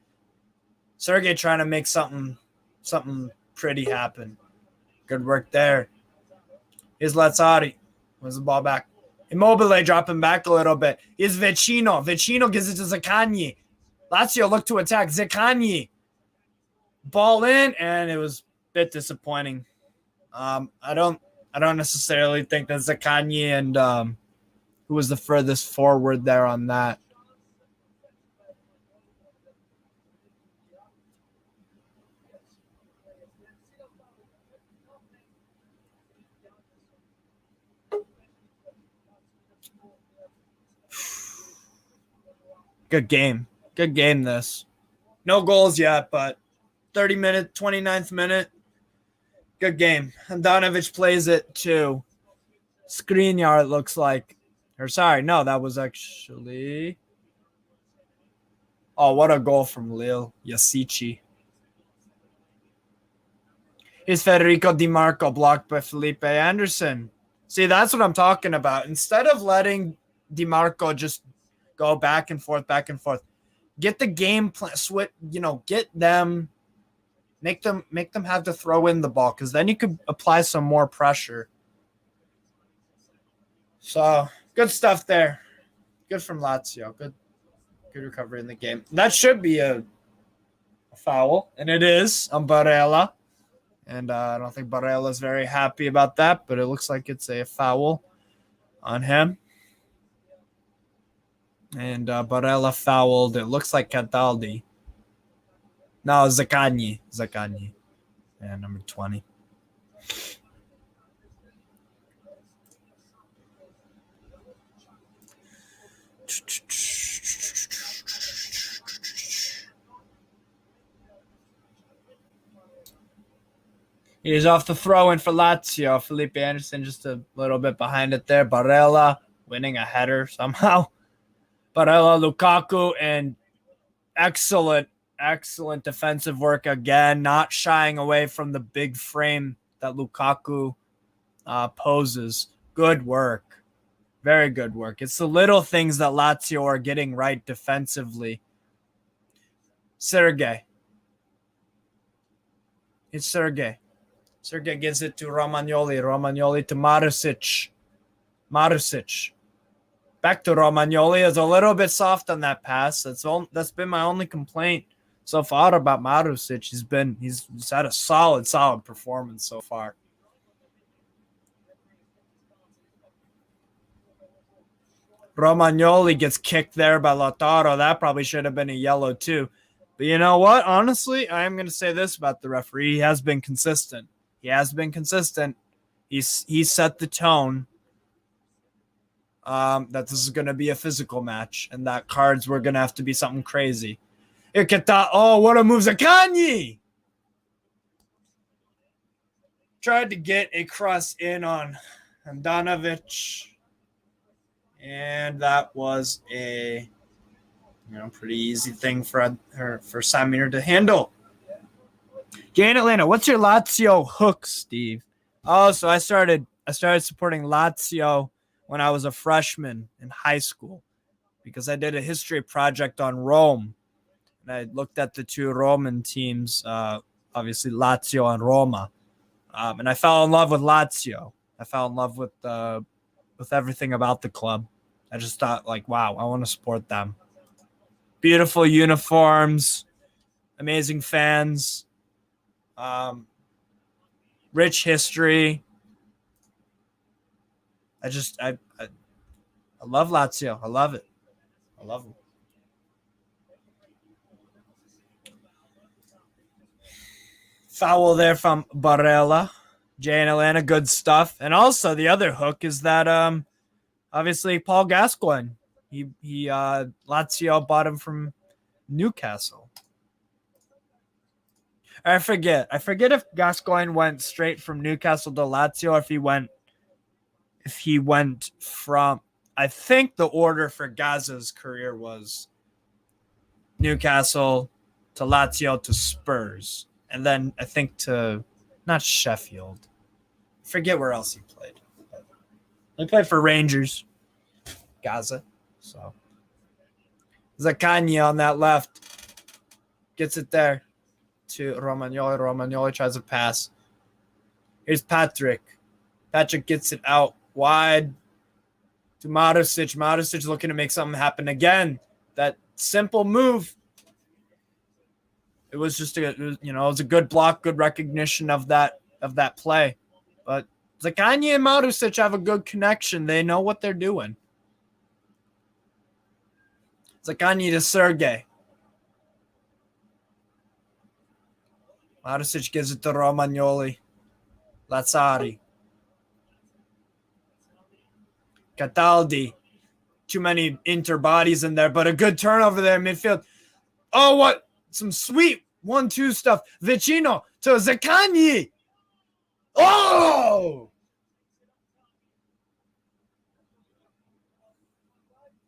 Sergey trying to make something pretty happen. Good work there. Here's Lazzari. Wins the ball back. Immobile dropping back a little bit. Here's Vecino. Vecino gives it to Zaccagni. Lazio look to attack. Zaccagni. Ball in, and it was a bit disappointing. I don't necessarily think that Zaccagni and who was the furthest forward there on that. Good game. Good game, this. No goals yet, but 29th minute. Good game. Handanovic plays it to Skriniar, it looks like. Or sorry, no, that was actually... Oh, what a goal from Lille. Yasici. Here's Federico Di Marco blocked by Felipe Anderson. See, that's what I'm talking about. Instead of letting Di Marco just go back and forth, get the game plan, get them, make them have to throw in the ball, because then you could apply some more pressure. So good stuff there. Good from Lazio. Good recovery in the game. That should be a foul, and it is on Barella. And I don't think Barella's very happy about that, but it looks like it's a foul on him. And Barella fouled. It looks like Cataldi. No, Zaccagni. Yeah, number 20. He's off the throw-in for Lazio. Felipe Anderson just a little bit behind it there. Barella winning a header somehow. Barella, Lukaku, and excellent defensive work again. Not shying away from the big frame that Lukaku poses. Good work. Very good work. It's the little things that Lazio are getting right defensively. Sergey. It's Sergey. Sergey gives it to Romagnoli. Romagnoli to Marusic. Back to Romagnoli. Is a little bit soft on that pass. That's been my only complaint so far about Marusic. He's had a solid performance so far. Romagnoli gets kicked there by Lautaro. That probably should have been a yellow too. But you know what? Honestly, I am going to say this about the referee. He has been consistent. He's set the tone that this is going to be a physical match and that cards were going to have to be something crazy. Oh, what a move. Zaccagni! Tried to get a cross in on Handanovic. And that was a pretty easy thing for Samir to handle. Jane Atlanta, what's your Lazio hook, Steve? Oh, so I started supporting Lazio when I was a freshman in high school because I did a history project on Rome. And I looked at the two Roman teams, obviously Lazio and Roma. And I fell in love with Lazio. I fell in love with everything about the club. I just thought, like, wow, I want to support them. Beautiful uniforms, amazing fans, rich history. I love Lazio. I love it. I love them. Foul there from Barella. Jay and Atlanta, good stuff. And also the other hook is that obviously Paul Gascoigne. He Lazio bought him from Newcastle. I forget if Gascoigne went straight from Newcastle to Lazio or if he went from, I think the order for Gaza's career was Newcastle to Lazio to Spurs. And then I think to not Sheffield. Forget where else he played. He played for Rangers. Gaza. So Zaccagni on that left. Gets it there to Romagnoli. Romagnoli tries a pass. Here's Patrick. Patrick gets it out wide to Marusic. Marusic looking to make something happen again. That simple move. It was just it was a good block, good recognition of that play. But Zaccagni and Marusic have a good connection. They know what they're doing. Zaccagni to Sergei. Marusic gives it to Romagnoli. Lazzari. Cataldi. Too many Inter bodies in there, but a good turnover there in midfield. Oh, what? Some sweet 1-2 stuff. Vicino to Zaccagni. Oh!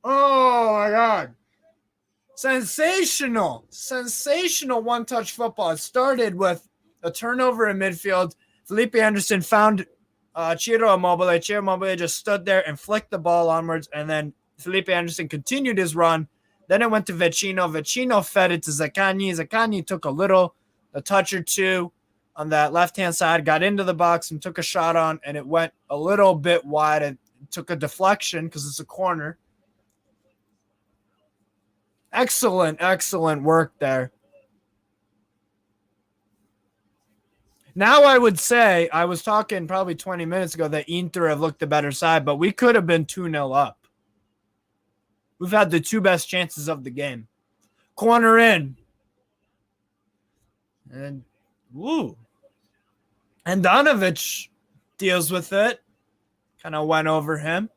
Oh, my God. Sensational one-touch football. It started with a turnover in midfield. Felipe Anderson found Ciro Immobile. Ciro Immobile just stood there and flicked the ball onwards, and then Felipe Anderson continued his run. Then it went to Vicino. Vicino fed it to Zaccagni. Zaccagni took a touch or two on that left-hand side, got into the box and took a shot on, and it went a little bit wide. It took a deflection because it's a corner. Excellent work there. Now I would say, I was talking probably 20 minutes ago that Inter have looked the better side, but we could have been 2-0 up. We've had the two best chances of the game. Corner in. And Handanovic deals with it. Kind of went over him.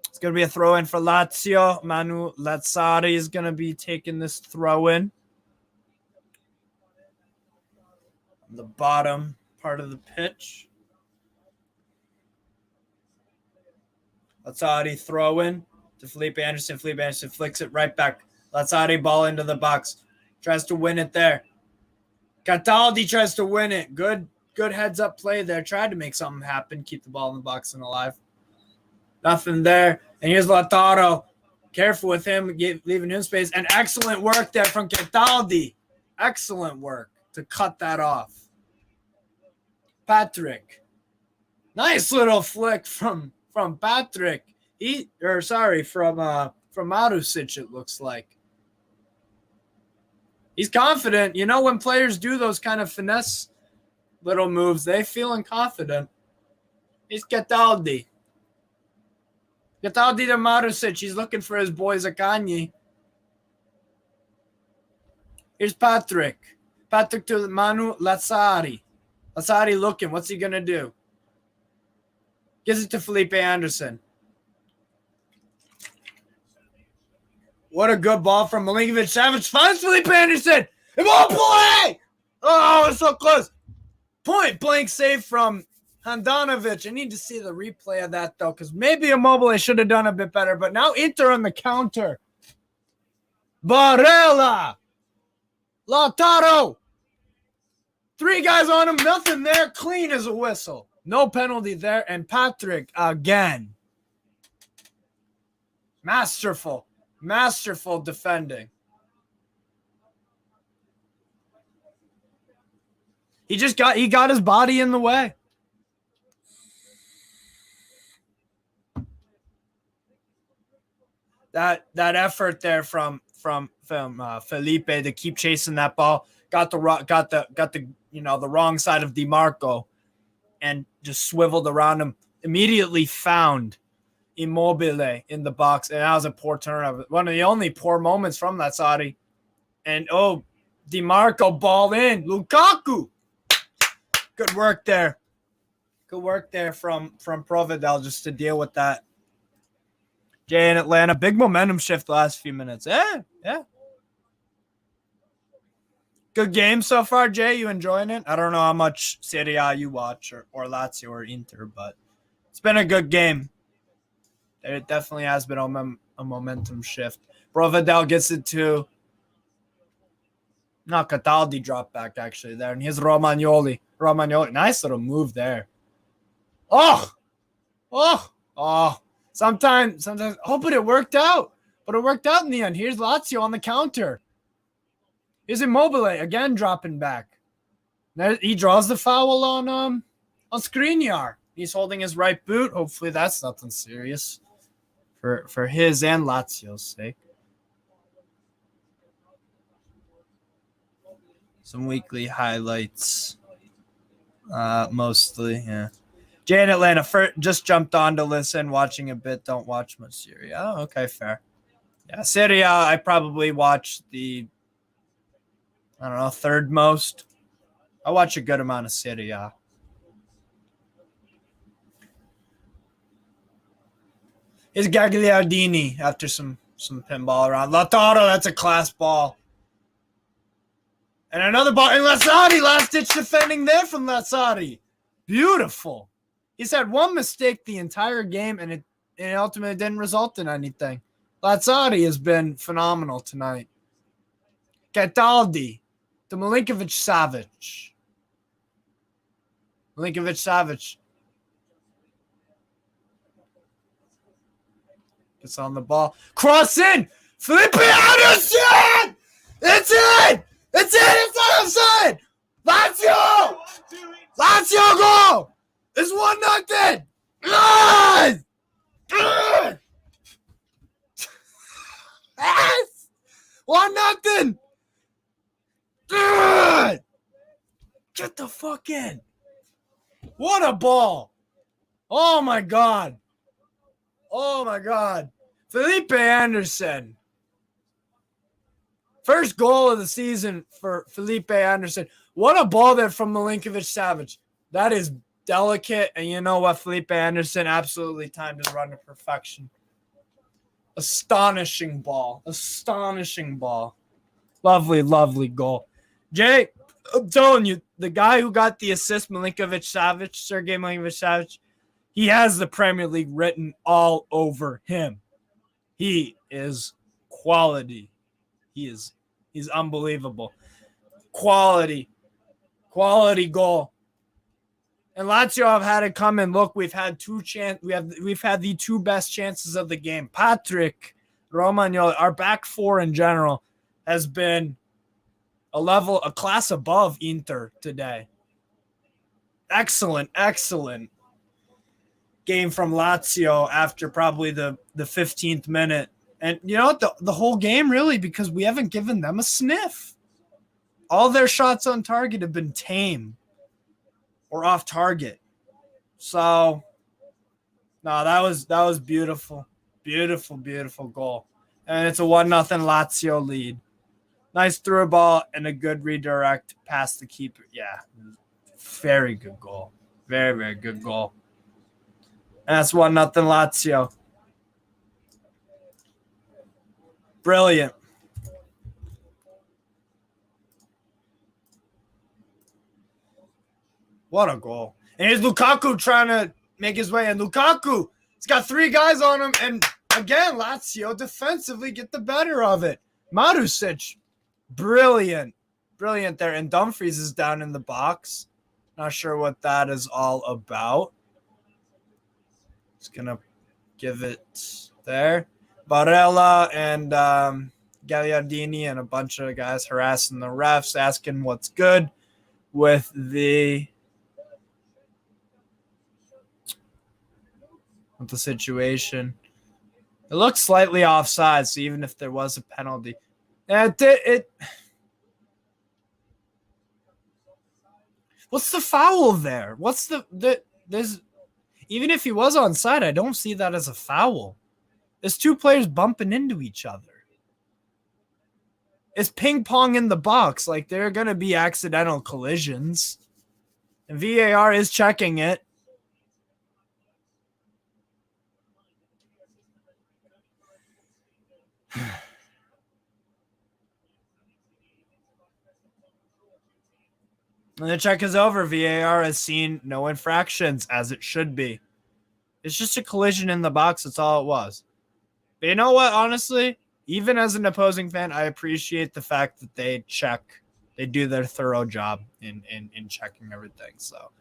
It's going to be a throw-in for Lazio. Manu Lazzari is going to be taking this throw-in. On the bottom part of the pitch. Lazzari throw-in to Felipe Anderson. Felipe Anderson flicks it right back. Lazzari ball into the box. Tries to win it there. Cataldi tries to win it. Good heads-up play there. Tried to make something happen. Keep the ball in the box and alive. Nothing there. And here's Lautaro. Careful with him, leaving him space. And excellent work there from Cataldi. Excellent work to cut that off. Patrick. Nice little flick from Patrick. From Marusic, it looks like. He's confident. You know, when players do those kind of finesse little moves, they feeling confident. He's Cataldi. Cataldi to Marusic. He's looking for his boy Zaccagni. Here's Patrick. Patrick to Manu Lazzari. Lazzari looking. What's he going to do? Gives it to Felipe Anderson. What a good ball from Milinkovic-Savic. Finds Felipe Anderson. Immobile! Oh, it's so close. Point blank save from Handanovic. I need to see the replay of that, though, because maybe Immobile should have done a bit better. But now Inter on the counter. Barella. Lautaro. 3 guys on him. Nothing there. Clean as a whistle. No penalty there. And Patrick again. Masterful. Masterful defending. He got his body in the way. That effort there from Felipe to keep chasing that ball, got the wrong side of DiMarco and just swiveled around him. Immediately found Immobile in the box, and that was a poor turnover. One of the only poor moments from that Saudi. And DiMarco ball in. Lukaku. Good work there. Good work there from Provedel just to deal with that. Jay in Atlanta, big momentum shift the last few minutes. Yeah. Good game so far, Jay. You enjoying it? I don't know how much Serie A you watch or Lazio or Inter, but it's been a good game. It definitely has been a momentum shift. Provedel gets it to Cataldi dropped back actually there, and here's Romagnoli. Nice little move there. Oh. Sometimes. Oh, but it worked out. In the end. Here's Lazio on the counter. Here's Immobile again dropping back. There, he draws the foul on Skriniar. He's holding his right boot. Hopefully that's nothing serious for his and Lazio's sake. Some weekly highlights. Mostly, yeah. Jay in Atlanta just jumped on to listen, watching a bit. Don't watch much Syria. Oh, okay, fair. Yeah, Serie A, I probably watch third most. I watch a good amount of Serie A. It's Gagliardini after some pinball around. Lautaro, that's a class ball. And another ball. And Lazzari, last-ditch defending there from Lazzari. Beautiful. He's had one mistake the entire game, and it ultimately didn't result in anything. Lazzari has been phenomenal tonight. Cataldi to Milinkovic-Savic. Gets on the ball. Cross in! Felipe Anderson! It's in! It's not offside! Lazio goal! It's 1-0! Yes! 1-0! Get the fuck in! What a ball! Oh my god! Felipe Anderson. First goal of the season for Felipe Anderson. What a ball there from Milinkovic-Savic. That is delicate, and you know what? Felipe Anderson absolutely timed his run to perfection. Astonishing ball. Lovely goal. Jay, I'm telling you, the guy who got the assist, Sergei Milinkovic-Savic, he has the Premier League written all over him. He is quality. He's unbelievable. Quality goal. And Lazio have had it come and look. We've had we've had the 2 best chances of the game. Patrick, Romagnoli, our back 4 in general has been a class above Inter today. Excellent game from Lazio after probably the 15th minute. And you know what? The whole game, really, because we haven't given them a sniff. All their shots on target have been tame or off target. So, no, that was beautiful. Beautiful goal. And it's a 1-0 Lazio lead. Nice through ball and a good redirect past the keeper. Yeah, very good goal. Very good goal. And that's 1-0 Lazio. Brilliant. What a goal. And here's Lukaku trying to make his way. And Lukaku, he's got 3 guys on him. And again, Lazio defensively get the better of it. Marusic, brilliant. Brilliant there. And Dumfries is down in the box. Not sure what that is all about. Just going to give it there. Barella and Gagliardini and a bunch of guys harassing the refs, asking what's good with the situation. It looks slightly offside, so even if there was a penalty, what's the foul there? What's there's even if he was onside, I don't see that as a foul. There's 2 players bumping into each other. It's ping pong in the box. Like, there are going to be accidental collisions. And VAR is checking it. And the check is over. VAR has seen no infractions, as it should be. It's just a collision in the box. That's all it was. But you know what? Honestly, even as an opposing fan, I appreciate the fact that they check. They do their thorough job in checking everything. So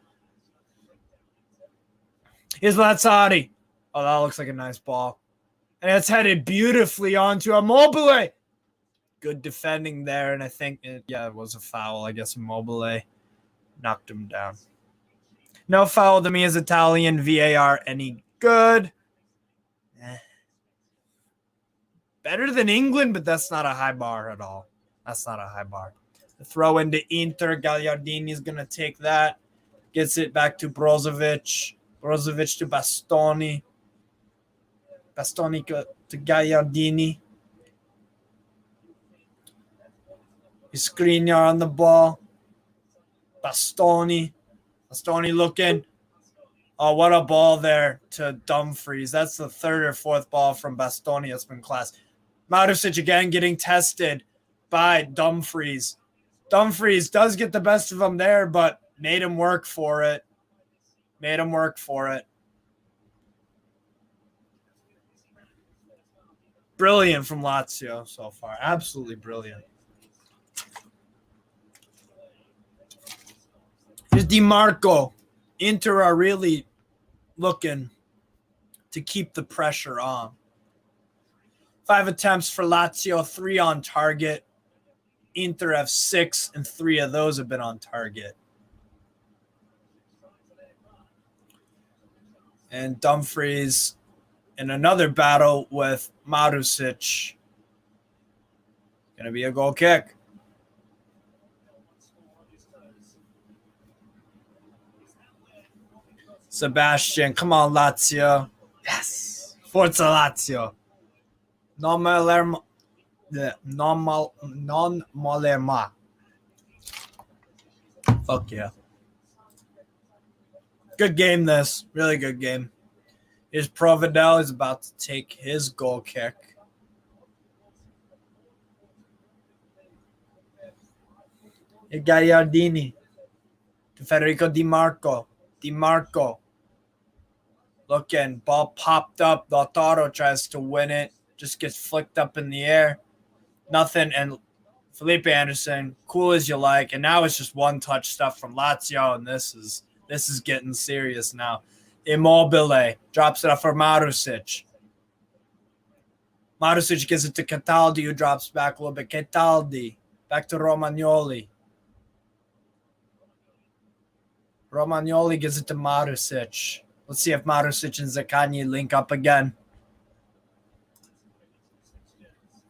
here's Lazzari. Oh, that looks like a nice ball. And it's headed beautifully onto Immobile. Good defending there. And I think, it was a foul. I guess Immobile knocked him down. No foul to me as Italian. VAR any good? Better than England, but that's not a high bar at all. That's not a high bar. The throw into Inter. Gagliardini is going to take that. Gets it back to Brozovic. Brozovic to Bastoni. Bastoni to Gagliardini. Skriniar on the ball. Bastoni. Bastoni looking. Oh, what a ball there to Dumfries. That's the 3rd or 4th ball from Bastoni that's been class. Marusic again getting tested by Dumfries. Dumfries does get the best of him there, but made him work for it. Made him work for it. Brilliant from Lazio so far. Absolutely brilliant. Here's DiMarco. Inter are really looking to keep the pressure on. 5 attempts for Lazio, 3 on target. Inter have 6, and 3 of those have been on target. And Dumfries in another battle with Marusic. Going to be a goal kick. Sebastian, come on, Lazio. Yes. Forza Lazio. Non molerma. Fuck yeah. Good game, this. Really good game. Here's Provedel is about to take his goal kick. Here's Gagliardini. To Federico Di Marco. Di Marco. Looking. Ball popped up. Lautaro tries to win it. Just gets flicked up in the air. Nothing. And Felipe Anderson, cool as you like. And now it's just one-touch stuff from Lazio. And this is getting serious now. Immobile drops it off for Marusic. Marusic gives it to Cataldi, who drops back a little bit. Cataldi. Back to Romagnoli. Romagnoli gives it to Marusic. Let's see if Marusic and Zaccagni link up again.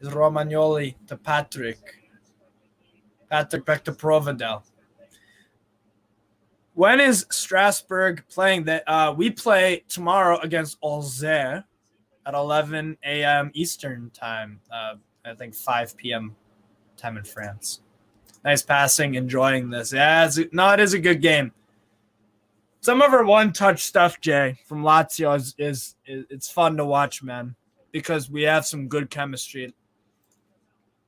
Is Romagnoli to Patrick. Patrick back to Provedel. When is Strasbourg playing? That we play tomorrow against Auxerre at 11 a.m. Eastern time. I think 5 p.m. time in France. Nice passing, enjoying this. Yeah, it is a good game. Some of our one-touch stuff, Jay, from Lazio is it's fun to watch, man, because we have some good chemistry.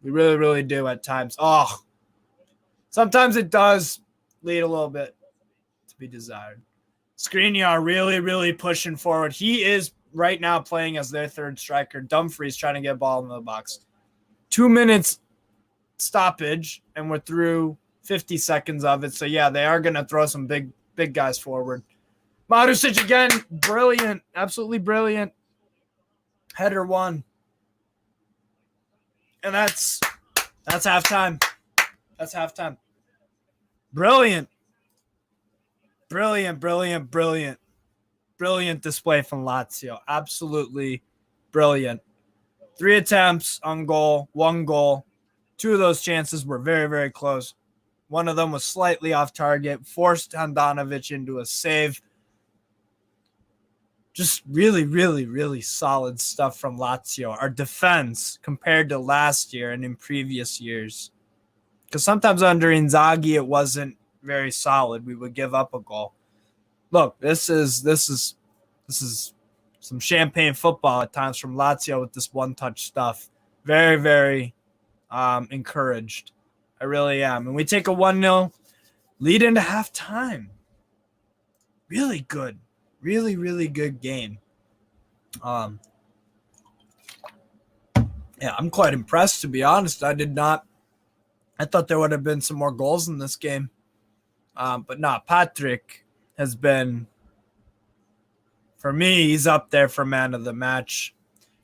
We really, really do at times. Oh, sometimes it does lead a little bit to be desired. Skriniar really, really pushing forward. He is right now playing as their third striker. Dumfries trying to get a ball in the box. 2 minutes stoppage, and we're through 50 seconds of it. So, yeah, they are going to throw some big guys forward. Marusic again, brilliant, absolutely brilliant. Header one. And that's halftime. That's halftime. Brilliant. Brilliant display from Lazio. Absolutely brilliant. 3 attempts on goal, 1 goal. 2 of those chances were very, very close. One of them was slightly off target, forced Handanovic into a save. Just really, really, really solid stuff from Lazio. Our defense compared to last year and in previous years. Because sometimes under Inzaghi, it wasn't very solid. We would give up a goal. Look, this is some champagne football at times from Lazio with this one-touch stuff. Very, very encouraged. I really am. And we take a 1-0 lead into halftime. Really good. Really, really good game. Yeah, I'm quite impressed, to be honest. I thought there would have been some more goals in this game. But no, Patrick has been, for me, he's up there for man of the match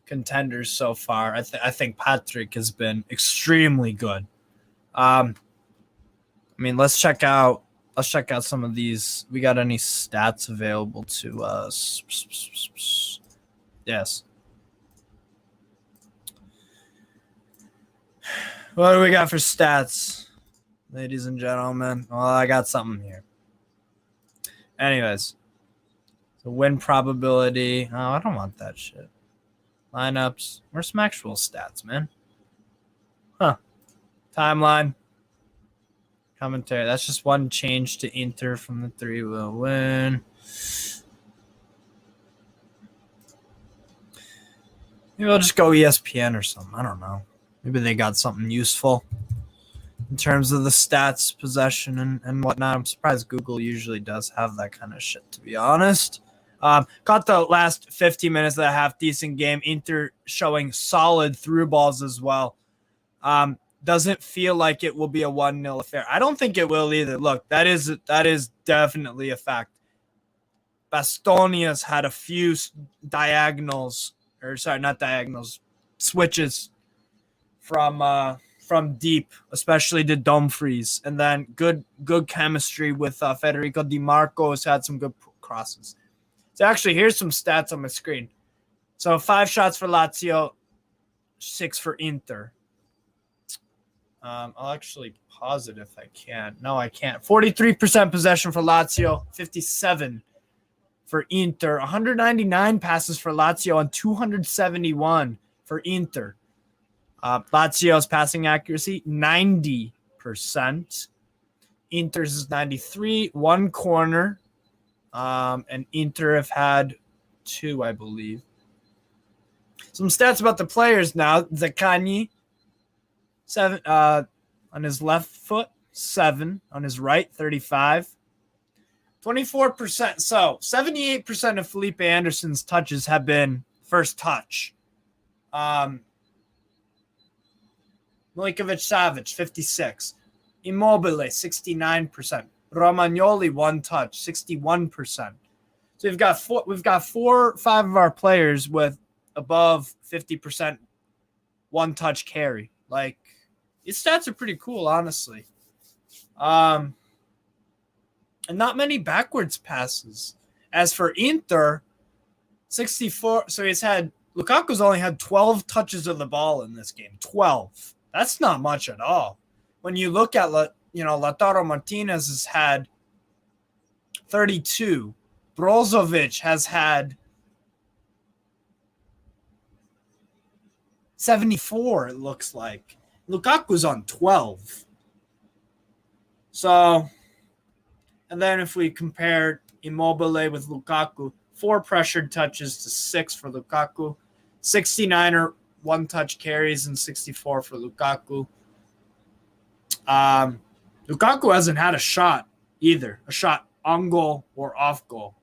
contenders so far. I think Patrick has been extremely good. I mean, let's check out some of these. We got any stats available to us? Yes. What do we got for stats, ladies and gentlemen? Well, I got something here. Anyways, so win probability. Oh, I don't want that shit. Lineups. Where's some actual stats, man? Huh. Timeline. Commentary. That's just one change to Inter from the 3 will win. Maybe I'll just go ESPN or something. I don't know. Maybe they got something useful in terms of the stats, possession, and whatnot. I'm surprised Google usually does have that kind of shit, to be honest. Got the last 15 minutes of the half-decent game. Inter showing solid through balls as well. Doesn't feel like it will be a 1-0 affair. I don't think it will either. Look, that is definitely a fact. Bastonia's had a few switches from deep, especially to Dumfries, and then good chemistry with Federico Di Marco has had some good crosses. So actually, here's some stats on my screen. So 5 shots for Lazio, 6 for Inter. I'll actually pause it if I can. No, I can't. 43% possession for Lazio, 57 for Inter, 199 passes for Lazio and 271 for Inter. Lazio's passing accuracy, 90%. Inter's is 93, 1 corner. And Inter have had 2, I believe. Some stats about the players now. Zaccagni, 7 on his left foot, 7 on his right, 35. 24%. So 78% of Felipe Anderson's touches have been first touch. Milinkovic-Savic, 56. Immobile, 69%. Romagnoli, 1 touch, 61%. So we've got 4 or 5 of our players with above 50% 1-touch carry. Like, these stats are pretty cool, honestly. And not many backwards passes. As for Inter, 64. So Lukaku's only had 12 touches of the ball in this game. 12. That's not much at all. When you look at, Lautaro Martinez has had 32. Brozovic has had 74, it looks like. Lukaku's on 12. So, and then if we compare Immobile with Lukaku, 4 pressured touches to 6 for Lukaku. 69 one-touch carries and 64 for Lukaku. Lukaku hasn't had a shot either, a shot on goal or off goal.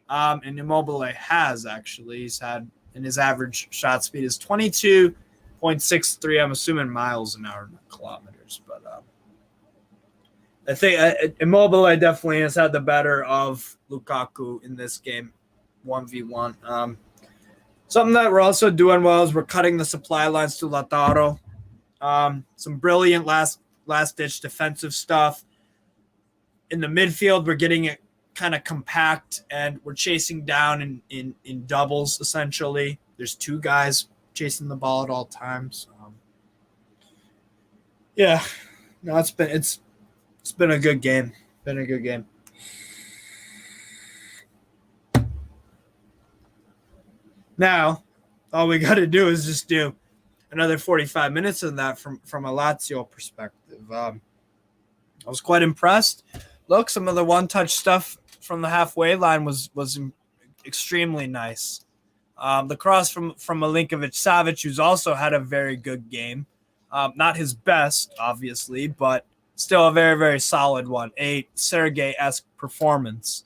And Immobile has, actually. He's had, and his average shot speed is 22.63. I'm assuming miles an hour, not kilometers. But I think Immobile definitely has had the better of Lukaku in this game, 1v1. Something that we're also doing well is we're cutting the supply lines to Lautaro. Some brilliant last-ditch defensive stuff. In the midfield, we're getting it kind of compact, and we're chasing down in doubles, essentially. There's two guys chasing the ball at all times. Yeah, no, it's been a good game. Been a good game. Now, all we got to do is just do another 45 minutes of that from a Lazio perspective. I was quite impressed. Look, some of the one-touch stuff from the halfway line was extremely nice. The cross from Milinkovic-Savic, who's also had a very good game. Not his best, obviously, but still a very, very solid one. A Sergei-esque performance.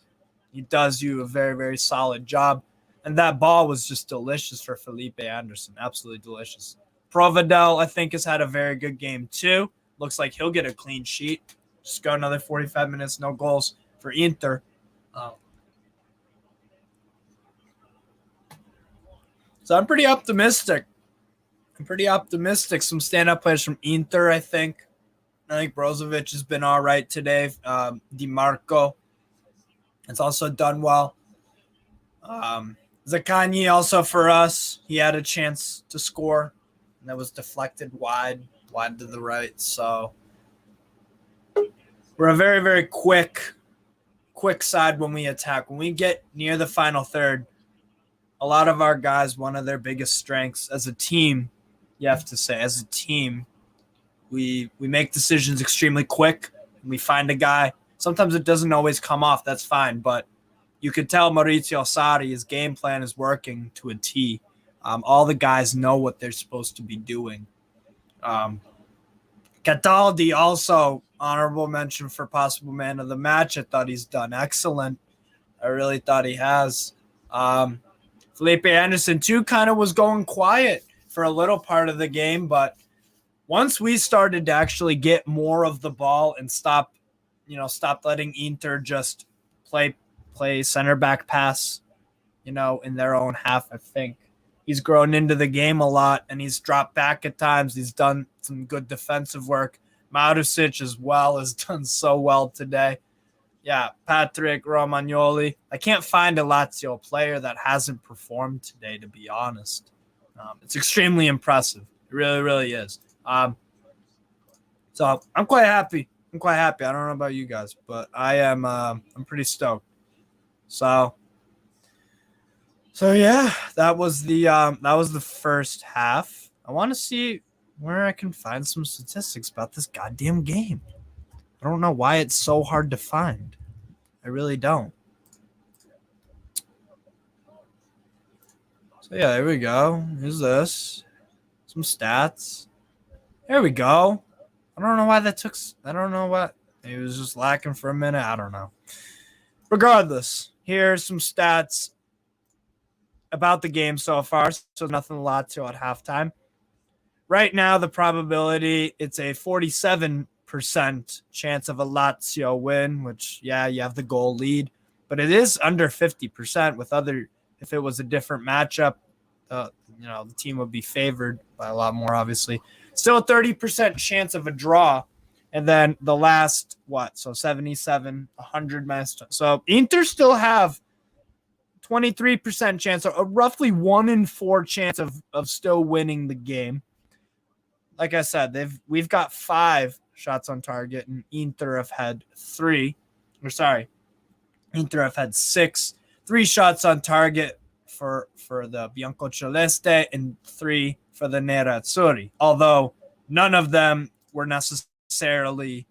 He does you a very, very solid job. And that ball was just delicious for Felipe Anderson. Absolutely delicious. Provedel, I think, has had a very good game too. Looks like he'll get a clean sheet. Just go another 45 minutes, no goals for Inter. So I'm pretty optimistic. Some stand-up players from Inter, I think. I think Brozovic has been all right today. Di Marco has also done well. Zaccagni also for us. He had a chance to score, and that was deflected wide to the right. So we're a very, very quick side when we attack. When we get near the final third, a lot of our guys, one of their biggest strengths as a team, you have to say, as a team, we make decisions extremely quick. We find a guy. Sometimes it doesn't always come off. That's fine, but you could tell Maurizio Sarri, his game plan is working to a T. All the guys know what they're supposed to be doing. Cataldi also, honorable mention for possible man of the match. I thought he's done excellent. I really thought he has. Felipe Anderson, too, kind of was going quiet for a little part of the game, but once we started to actually get more of the ball and stop letting Inter just play center back pass, in their own half, I think he's grown into the game a lot, and he's dropped back at times. He's done some good defensive work. Marusic as well has done so well today. Yeah, Patrick Romagnoli. I can't find a Lazio player that hasn't performed today, to be honest. It's extremely impressive. It really, really is. So I'm quite happy. I don't know about you guys, but I am. I'm pretty stoked. So yeah, that was the first half. I want to see where I can find some statistics about this goddamn game. I don't know why it's so hard to find. I really don't. So yeah, there we go. Here's this. Some stats. There we go. I don't know why that took. I don't know what. It was just lacking for a minute. I don't know. Regardless, here's some stats about the game so far. So nothing a lot to at halftime. Right now, the probability, it's a 47% chance of a Lazio win, which, yeah, you have the goal lead. But it is under 50% with other, if it was a different matchup, the team would be favored by a lot more, obviously. Still a 30% chance of a draw. And then the last, so 77, 100 minus. So Inter still have 23% chance, or a roughly 1 in 4 chance of still winning the game. Like I said, we've got 5 shots on target, and Inter have had 3. Inter have had 6. 3 shots on target for the Biancoceleste and 3 for the Nerazzurri. Although none of them were necessarily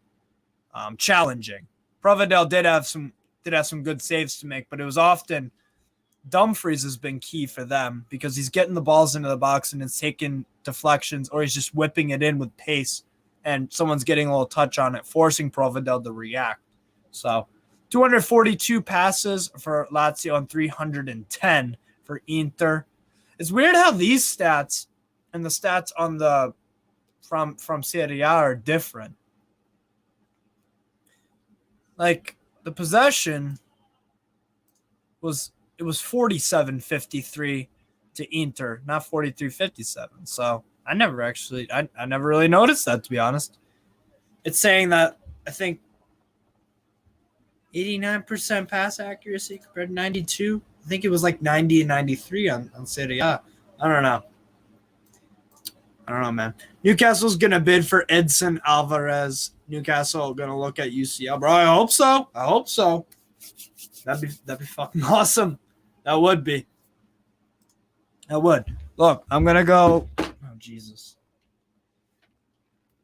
challenging. Provedel did have some good saves to make, but it was often Dumfries has been key for them because he's getting the balls into the box and it's taking deflections, or he's just whipping it in with pace and someone's getting a little touch on it, forcing Provedel to react. So 242 passes for Lazio and 310 for Inter. It's weird how these stats and the stats on the from Serie A are different. Like the possession was 47-53 to Inter, not 43-57. So I never really noticed that, to be honest. It's saying that I think 89% pass accuracy compared to 92. I think it was like 90 and 93 on Serie A. I don't know, man. Newcastle's going to bid for Edson Alvarez. Newcastle going to look at UCL. Bro, I hope so. That'd be fucking awesome. That would be. Look, I'm going to go. Oh, Jesus.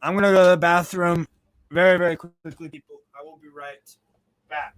I'm going to go to the bathroom very, very quickly, people. I will be right back.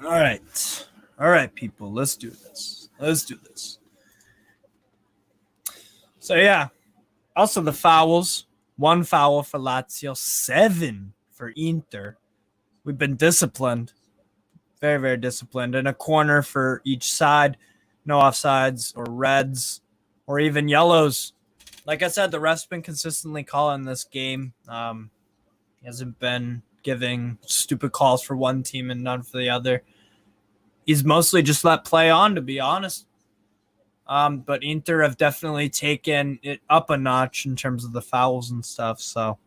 All right, people. Let's do this. So, yeah. Also, the fouls. 1 foul for Lazio. 7 for Inter. We've been disciplined. Very, very disciplined. And a corner for each side. No offsides or reds or even yellows. Like I said, the ref's been consistently calling this game. He hasn't been giving stupid calls for one team and none for the other. He's mostly just let play on, to be honest. But Inter have definitely taken it up a notch in terms of the fouls and stuff. So,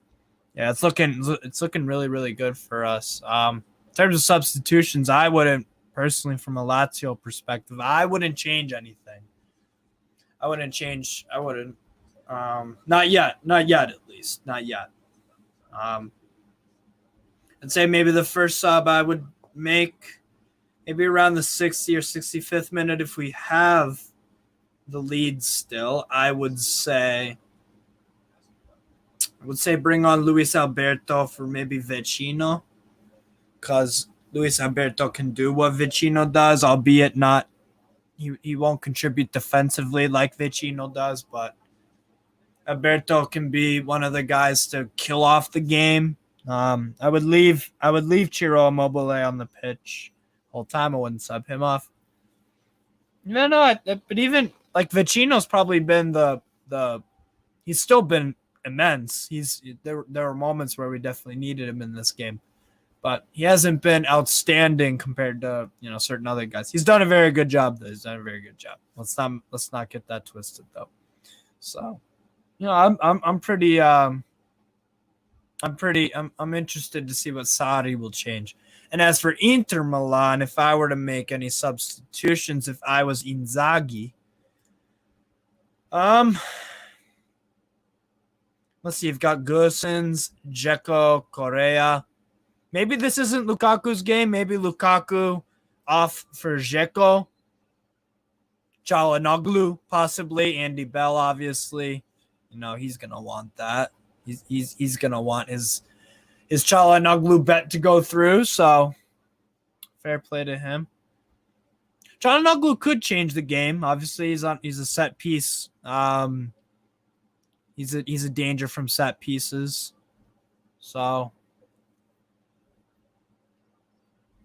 yeah, it's looking really, really good for us. In terms of substitutions, I wouldn't, personally, from a Lazio perspective, I wouldn't change anything. Not yet, at least. Not yet. I'd say maybe the first sub I would make maybe around the 60th or 65th minute if we have the lead still. I would say bring on Luis Alberto for maybe Vecino, because Luis Alberto can do what Vecino does, albeit not. He won't contribute defensively like Vecino does, but Alberto can be one of the guys to kill off the game. I would leave Ciro Immobile on the pitch the whole time. I wouldn't sub him off. No, but even like Vecino's probably been he's still been immense. There were moments where we definitely needed him in this game, but he hasn't been outstanding compared to certain other guys. He's done a very good job though. Let's not get that twisted though. So, I'm interested to see what Sarri will change. And as for Inter Milan, if I were to make any substitutions, if I was Inzaghi, let's see. You've got Gosens, Dzeko, Correa. Maybe this isn't Lukaku's game. Maybe Lukaku off for Dzeko. Çalhanoğlu, possibly. Andy Bell, obviously. He's gonna want that. He's gonna want his Çalhanoğlu bet to go through. So Fair play to him. Çalhanoğlu could change the game. Obviously, he's a set piece. He's a danger from set pieces. So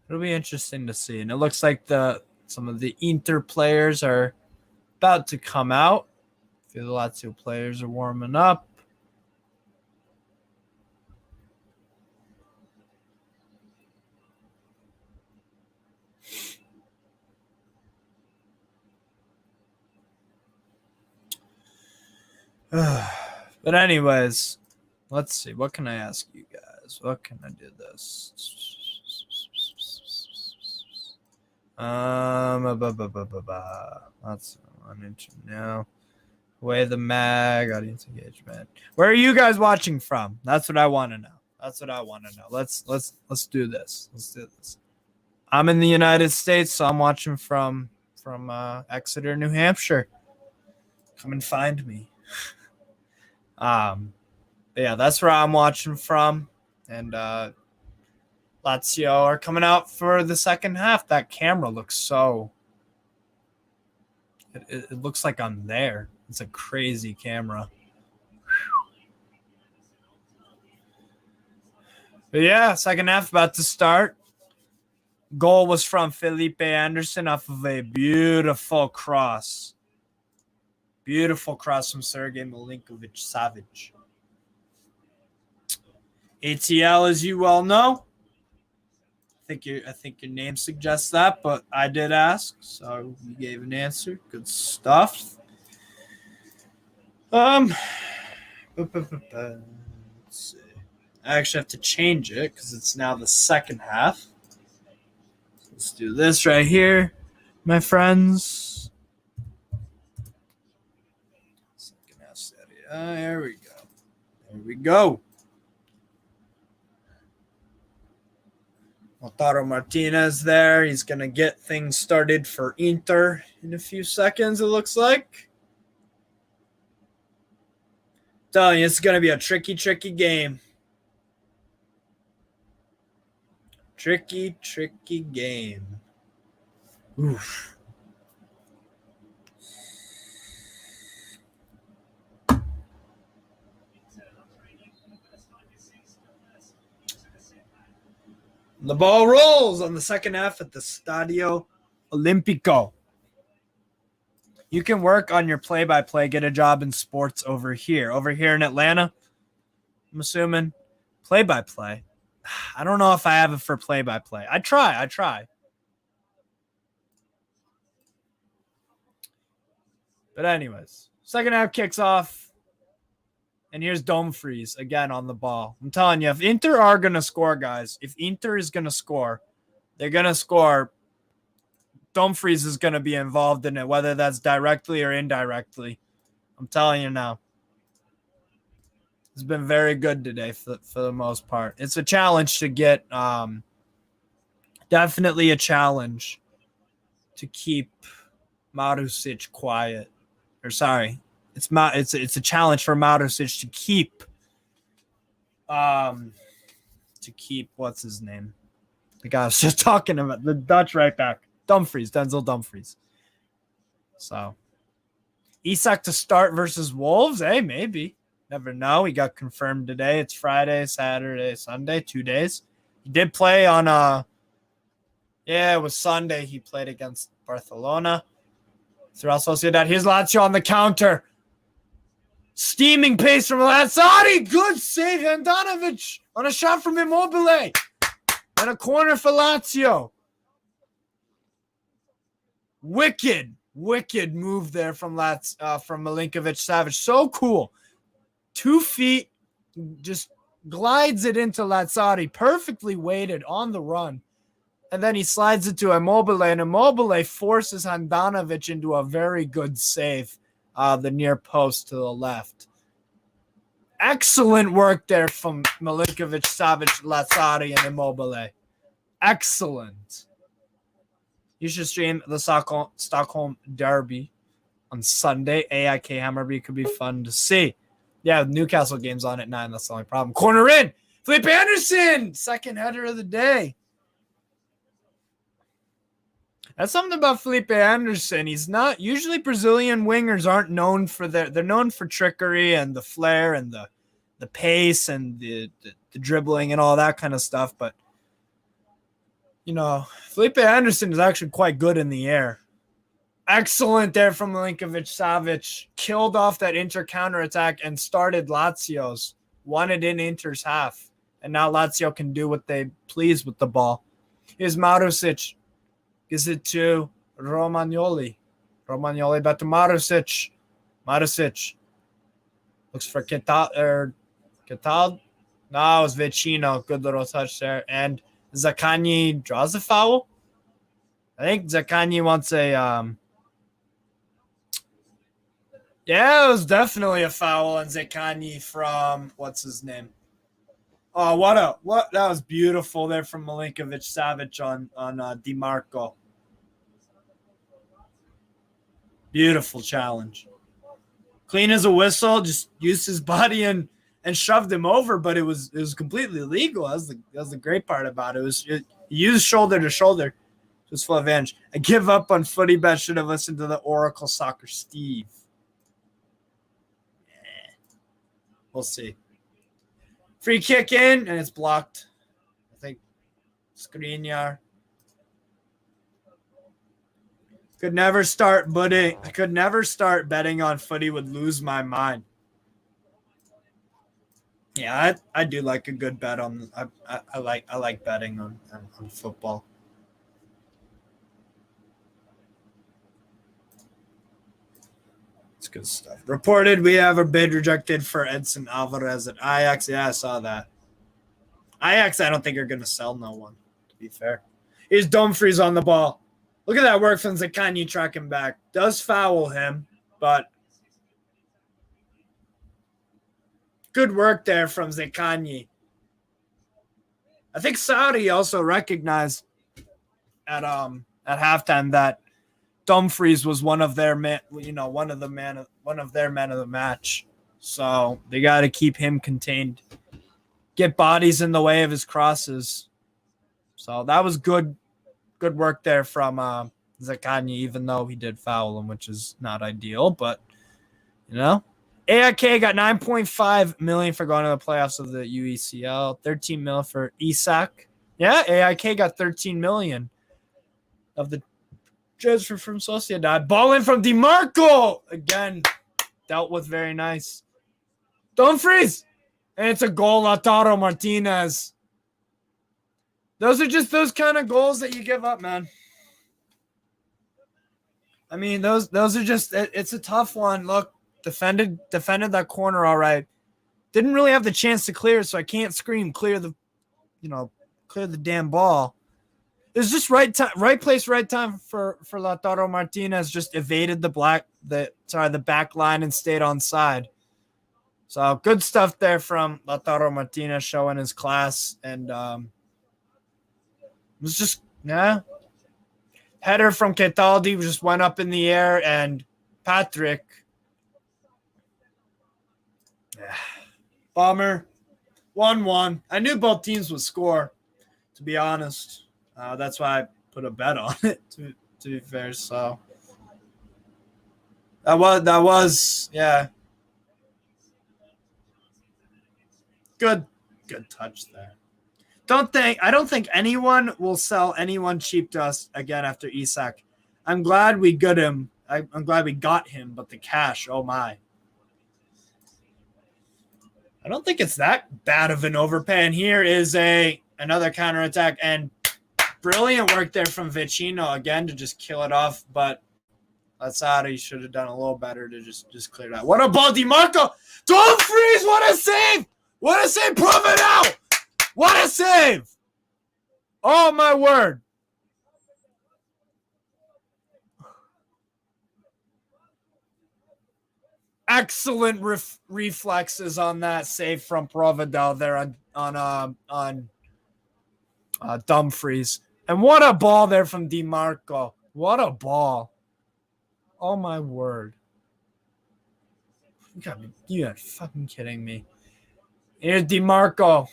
it'll be interesting to see. And it looks like some of the Inter players are about to come out. A few of the Lazio players are warming up. But anyways, let's see. What can I ask you guys? What can I do this? That's one inch now. Way the mag, audience engagement. Where are you guys watching from? That's what I want to know. Let's do this. Let's do this. I'm in the United States, so I'm watching from Exeter, New Hampshire. Come and find me. Yeah, that's where I'm watching from. And Lazio are coming out for the second half. That camera looks so... It looks like I'm there. It's a crazy camera. But yeah, second half about to start. Goal was from Felipe Anderson off of a beautiful cross. Beautiful cross from Sergei Milinkovic-Savic. ATL, as you well know. I think your name suggests that, but I did ask, so you gave an answer. Good stuff. Let's see. I actually have to change it because it's now the second half. Let's do this right here, my friends. Second half Serie A. There we go. There we go. Lautaro Martinez there. He's going to get things started for Inter in a few seconds, it looks like. Telling you, it's going to be a tricky game. Tricky game. Oof. The ball rolls on the second half at the Stadio Olimpico. You can work on your play-by-play, get a job in sports over here. Over here in Atlanta, I'm assuming play-by-play. I don't know if I have it for play-by-play. I try. But anyways, second half kicks off. And here's Dumfries again on the ball. I'm telling you, if Inter are going to score, guys, if Inter is going to score, they're going to score. Dumfries is going to be involved in it, whether that's directly or indirectly. I'm telling you now. It's been very good today for the most part. It's a challenge to get, definitely a challenge to keep Marusic quiet. Or sorry. It's a challenge for Marusic to keep what's his name? The guy I was just talking about, the Dutch right back. Denzel Dumfries. So Isak to start versus Wolves, maybe. Never know. He got confirmed today. It's Friday, Saturday, Sunday, 2 days. He did play on it was Sunday. He played against Barcelona. Real Sociedad. Here's Lazio on the counter. Steaming pace from Lazzari. Good save. Handanovic on a shot from Immobile. And a corner for Lazio. Wicked move there from Milinkovic-Savic. So cool. 2 feet, just glides it into Lazzari. Perfectly weighted on the run. And then he slides it to Immobile. And Immobile forces Handanovic into a very good save. The near post to the left. Excellent work there from Milinkovic-Savic, Lazzari, and Immobile. Excellent. You should stream the Stockholm Derby on Sunday. AIK Hammarby could be fun to see. Yeah, Newcastle game's on at 9. That's the only problem. Corner in. Felipe Anderson. Second header of the day. That's something about Felipe Anderson. He's not usually Brazilian wingers aren't known for they're known for trickery and the flair and the pace and the dribbling and all that kind of stuff. But Felipe Anderson is actually quite good in the air. Excellent there from Milinkovic-Savic. Killed off that Inter counterattack and started Lazio's. Won it in Inter's half. And now Lazio can do what they please with the ball. Here's Marusic. Gives it to Romagnoli. Romagnoli back to Marusic. Marusic. Looks for Ketal. Ketal? No, it was Vecino. Good little touch there. And Zaccagni draws a foul. I think Zaccagni wants a... Yeah, it was definitely a foul on Zaccagni from... What's his name? Oh, what that was beautiful there from Milinkovic-Savic on Di Marco. Beautiful challenge. Clean as a whistle, just used his body and shoved him over, but it was completely legal. That was the great part about it. It used shoulder to shoulder. It was full advantage. I give up on footy bet. Should have listened to the Oracle Soccer Steve. We'll see. Free kick in, and it's blocked. I think Skriniar. Could never start betting on footy. Would lose my mind. Yeah, I do like a good bet on. I like betting on football. It's good stuff. Reported we have a bid rejected for Edson Alvarez at Ajax. Yeah, I saw that. Ajax, I don't think are going to sell no one, to be fair. Here's Dumfries on the ball. Look at that work from Zaccagni tracking back. Does foul him, but good work there from Zaccagni. I think Saudi also recognized at halftime that Dumfries was one of their men of the match. So they got to keep him contained. Get bodies in the way of his crosses. So that was good work there from Zaccagni, even though he did foul him, which is not ideal. But, AIK got $9.5 million for going to the playoffs of the UECL, $13 million for Isak. Yeah, AIK got $13 million of the transfer from Sociedad. Ball in from DiMarco. Again, dealt with very nice. Dumfries. And it's a goal, Lautaro Martinez. Those are just those kind of goals that you give up, man. I mean, those are just, it's a tough one. Look, defended that corner all right. Didn't really have the chance to clear, so I can't scream clear the damn ball. It was just right place, right time for Lautaro Martinez. Just evaded the back line and stayed on side. So good stuff there from Lautaro Martinez, showing his class. And it was just, header from Cataldi just went up in the air, and Patrick. Bomber. 1-1. I knew both teams would score, to be honest. That's why I put a bet on it, to be fair. So that was good touch there. I don't think anyone will sell anyone cheap to us again after Isak. I'm glad we got him. I'm glad we got him, but the cash, oh my. I don't think it's that bad of an overpay. And here is another counterattack, and brilliant work there from Vecino again to just kill it off. But Lazzari should have done a little better to just clear that. What a ball, DiMarco! Dumfries, what a save! What a save! Prove it out! What a save! Oh my word! Excellent reflexes on that save from Provedel there on Dumfries. And what a ball there from DiMarco. What a ball. Oh my word. You are fucking kidding me. Here's DiMarco.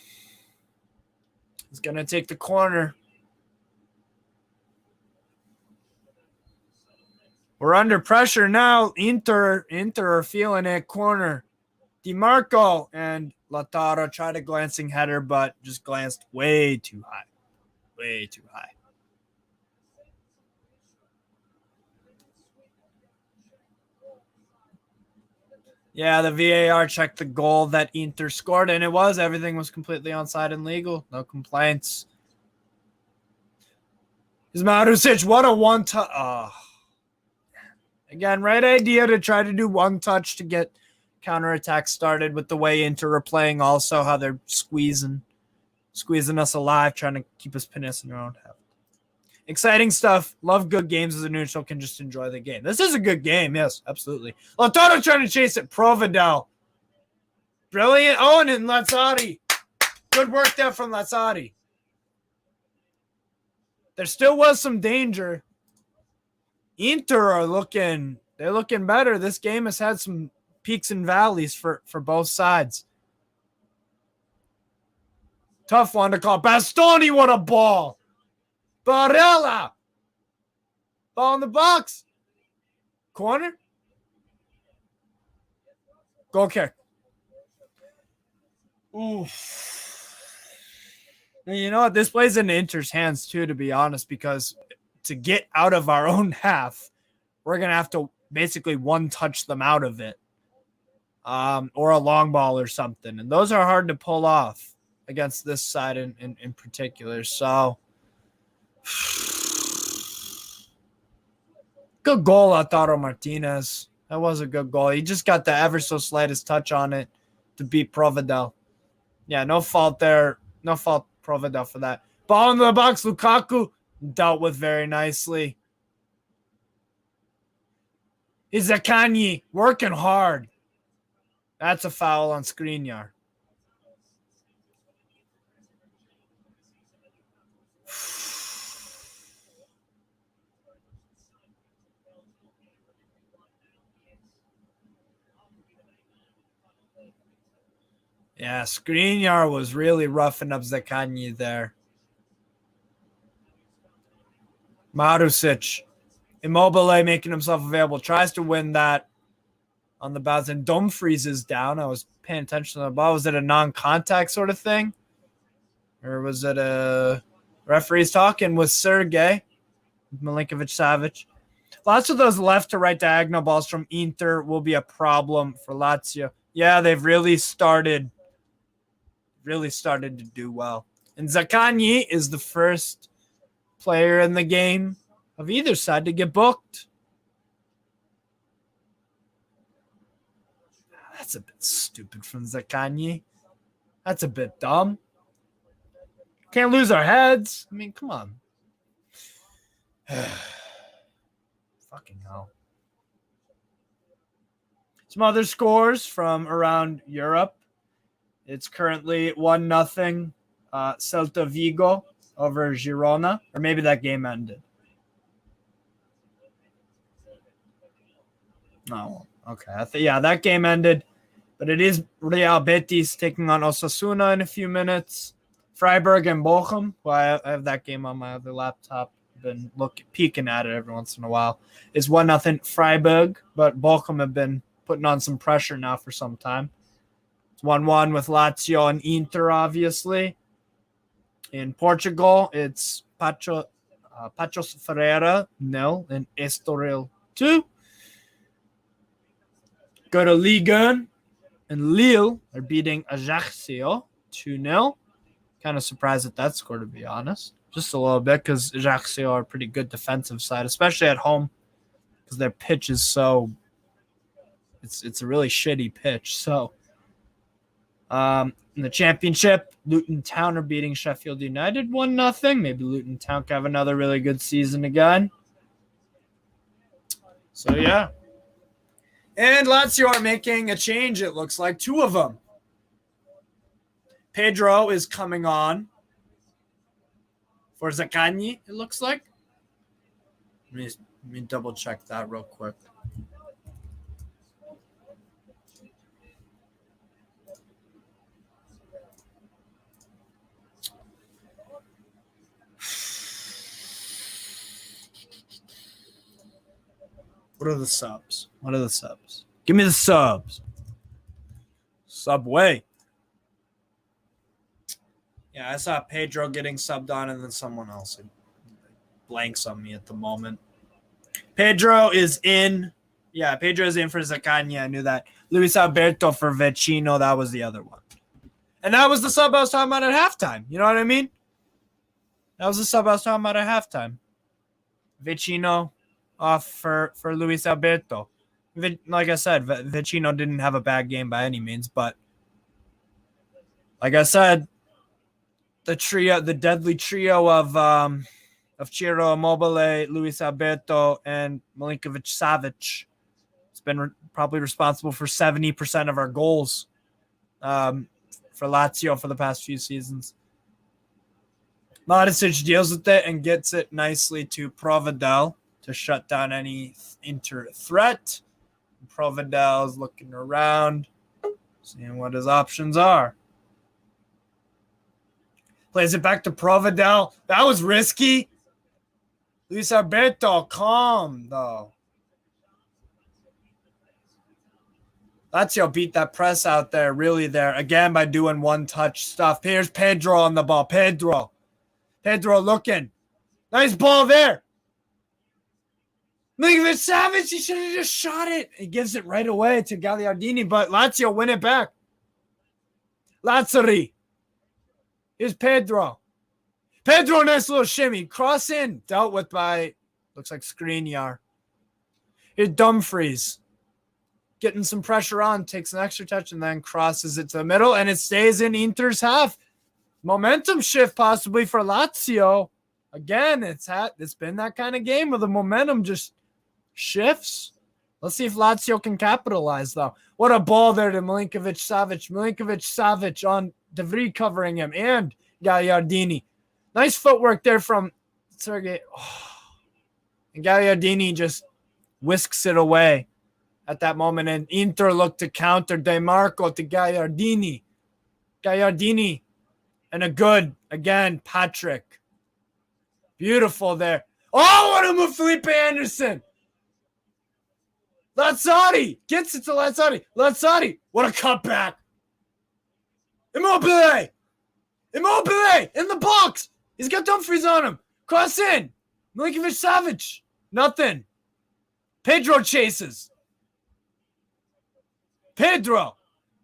He's going to take the corner. We're under pressure now. Inter are feeling it. Corner. DiMarco and Lautaro tried a glancing header, but just glanced way too high. Way too high. Yeah, the VAR checked the goal that Inter scored, and it was. Everything was completely onside and legal. No complaints. Is Marusic, what a one-touch. Oh. Again, right idea to try to do one touch to get counterattack started with the way Inter are playing, also how they're squeezing us alive, trying to keep us pinning in their own half. Exciting stuff. Love good games as a neutral, can just enjoy the game. This is a good game, yes, absolutely. Lautaro trying to chase it. Providel. Brilliant. Oh, and Lazzari. Good work there from Lazzari. There still was some danger. Inter are looking better. This game has had some peaks and valleys for both sides. Tough one to call. Bastoni, what a ball. Barella. Ball in the box. Corner. Goal kick. Oof. You know what? This plays in Inter's hands too, to be honest, because to get out of our own half, we're going to have to basically one-touch them out of it, or a long ball or something. And those are hard to pull off against this side in particular. So, good goal, Lautaro Martinez. That was a good goal. He just got the ever so slightest touch on it to beat Providel. Yeah, no fault there. No fault, Providel, for that. Ball in the box, Lukaku dealt with very nicely. Izakani working hard. That's a foul on Skriniar. Yeah, Skriniar was really roughing up Zakani there. Marusic. Immobile making himself available. Tries to win that on the bounce. And Dumfries is down. I was paying attention to the ball. Was it a non-contact sort of thing? Or was it a referee's talking with Sergej Milinkovic-Savic? Lots of those left to right diagonal balls from Inter will be a problem for Lazio. Yeah, they've really started to do well. And Zakani is the first player in the game of either side to get booked. That's a bit stupid from Zakani. That's a bit dumb. Can't lose our heads. I mean, come on. Fucking hell. Some other scores from around Europe. It's currently 1-0 Celta Vigo over Girona. Or maybe that game ended. Oh, okay. Yeah, that game ended. But it is Real Betis taking on Osasuna in a few minutes. Freiburg and Bochum. Well, I have that game on my other laptop. I've been peeking at it every once in a while. It's 1-0 Freiburg, but Bochum have been putting on some pressure now for some time. It's 1-1 with Lazio and Inter, obviously. In Portugal, it's Paços Ferreira 0 and Estoril 2. Go to Ligue 1, and Lille are beating Ajaccio 2-0. Kind of surprised at that score, to be honest. Just a little bit, because Ajaccio are a pretty good defensive side, especially at home, because their pitch is so... It's a really shitty pitch. So, in the championship, Luton Town are beating Sheffield United 1-0. Maybe Luton Town can have another really good season again. So, yeah. And Lazio are making a change, it looks like. 2 of them. Pedro is coming on for Zaccagni, it looks like. Let me double check that real quick. What are the subs? What are the subs? Give me the subs. Subway. Yeah, I saw Pedro getting subbed on and then someone else. It blanks on me at the moment. Pedro is in. Yeah, Pedro is in for Zaccagni. I knew that. Luis Alberto for Vecino. That was the other one. And that was the sub I was talking about at halftime. You know what I mean? That was the sub I was talking about at halftime. Vecino off for Luis Alberto. Like I said, Vecino didn't have a bad game by any means, but like I said, the deadly trio of Ciro Immobile, Luis Alberto, and Milinkovic-Savic has been probably responsible for 70% of our goals for Lazio for the past few seasons. Matic deals with it and gets it nicely to Provedel to shut down any Inter threat. Provedel's looking around, seeing what his options are. Plays it back to Provedel. That was risky. Luis Alberto, calm, though. Lazio beat that press out there, really there, again by doing one-touch stuff. Here's Pedro on the ball. Pedro looking. Nice ball there. Milinkovic-Savic, he should have just shot it. He gives it right away to Gagliardini, but Lazio win it back. Lazzari. Here's Pedro. Pedro, nice little shimmy. Cross in. Dealt with by, looks like Skriniar. Here's Dumfries. Getting some pressure on. Takes an extra touch and then crosses it to the middle. And it stays in Inter's half. Momentum shift possibly for Lazio. Again, it's been that kind of game where the momentum just shifts. Let's see if Lazio can capitalize, though. What a ball there to Milinkovic-Savic. Milinkovic-Savic on De Vrij covering him and Gagliardini. Nice footwork there from Sergei. Oh. And Gagliardini just whisks it away at that moment. And Inter looked to counter. De Marco to Gagliardini. Gagliardini. And a good, again, Patrick. Beautiful there. Oh, what a move, Felipe Anderson. Lazzari gets it to Lazzari. Lazzari, what a cutback. Immobile in the box. He's got Dumfries on him. Cross in. Milinkovic-Savic. Nothing. Pedro chases. Pedro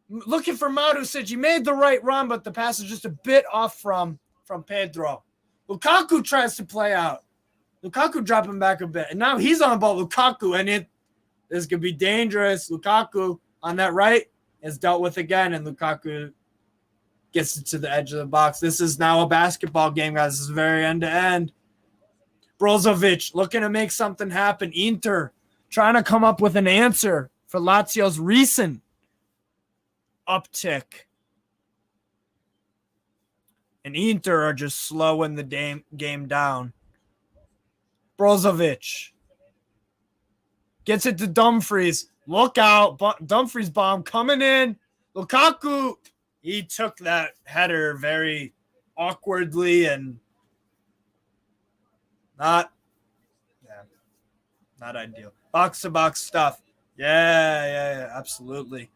looking for Marusic. He made the right run, but the pass is just a bit off from Pedro. Lukaku tries to play out. Lukaku dropping back a bit. And now he's on the ball. Lukaku, and this could be dangerous. Lukaku on that right is dealt with again, and Lukaku gets it to the edge of the box. This is now a basketball game, guys. This is very end-to-end. Brozovic looking to make something happen. Inter trying to come up with an answer for Lazio's recent uptick. And Inter are just slowing the game down. Brozovic gets it to Dumfries. Look out. Dumfries bomb coming in. Lukaku, he took that header very awkwardly and not ideal. Box-to-box stuff. Yeah, absolutely.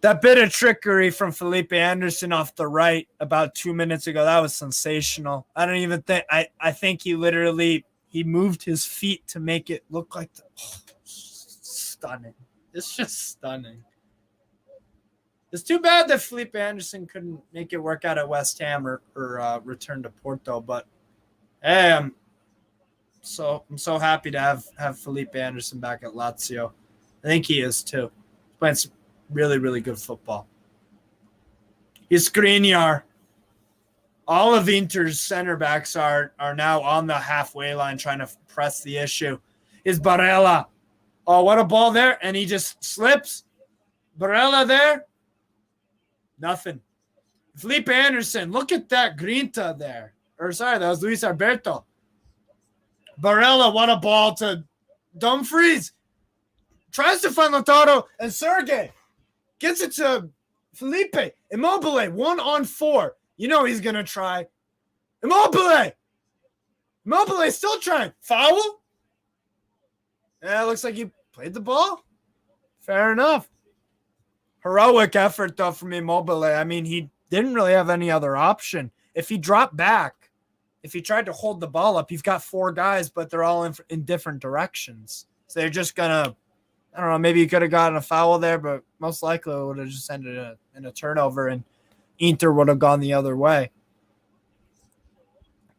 That bit of trickery from Felipe Anderson off the right about 2 minutes ago, that was sensational. I don't even think – I think he literally – he moved his feet to make it look like stunning. It's just stunning. It's too bad that Felipe Anderson couldn't make it work out at West Ham or return to Porto. But hey, I'm so happy to have Felipe Anderson back at Lazio. I think he is too. He's playing some really, really good football. He's Skriniar. All of Inter's center backs are now on the halfway line trying to press the issue. Is Barella. Oh, what a ball there. And he just slips. Barella there. Nothing. Felipe Anderson. Look at that Grinta there. That was Luis Alberto. Barella, what a ball to Dumfries. Tries to find Lautaro. And Sergei gets it to Felipe. Immobile, 1-on-4. You know he's going to try. Immobile still trying. Foul? Yeah, it looks like he played the ball. Fair enough. Heroic effort, though, from Immobile. I mean, he didn't really have any other option. If he dropped back, if he tried to hold the ball up, you've got 4 guys, but they're all in different directions. So they're just going to, I don't know, maybe you could have gotten a foul there, but most likely it would have just ended in a turnover, and Inter would have gone the other way.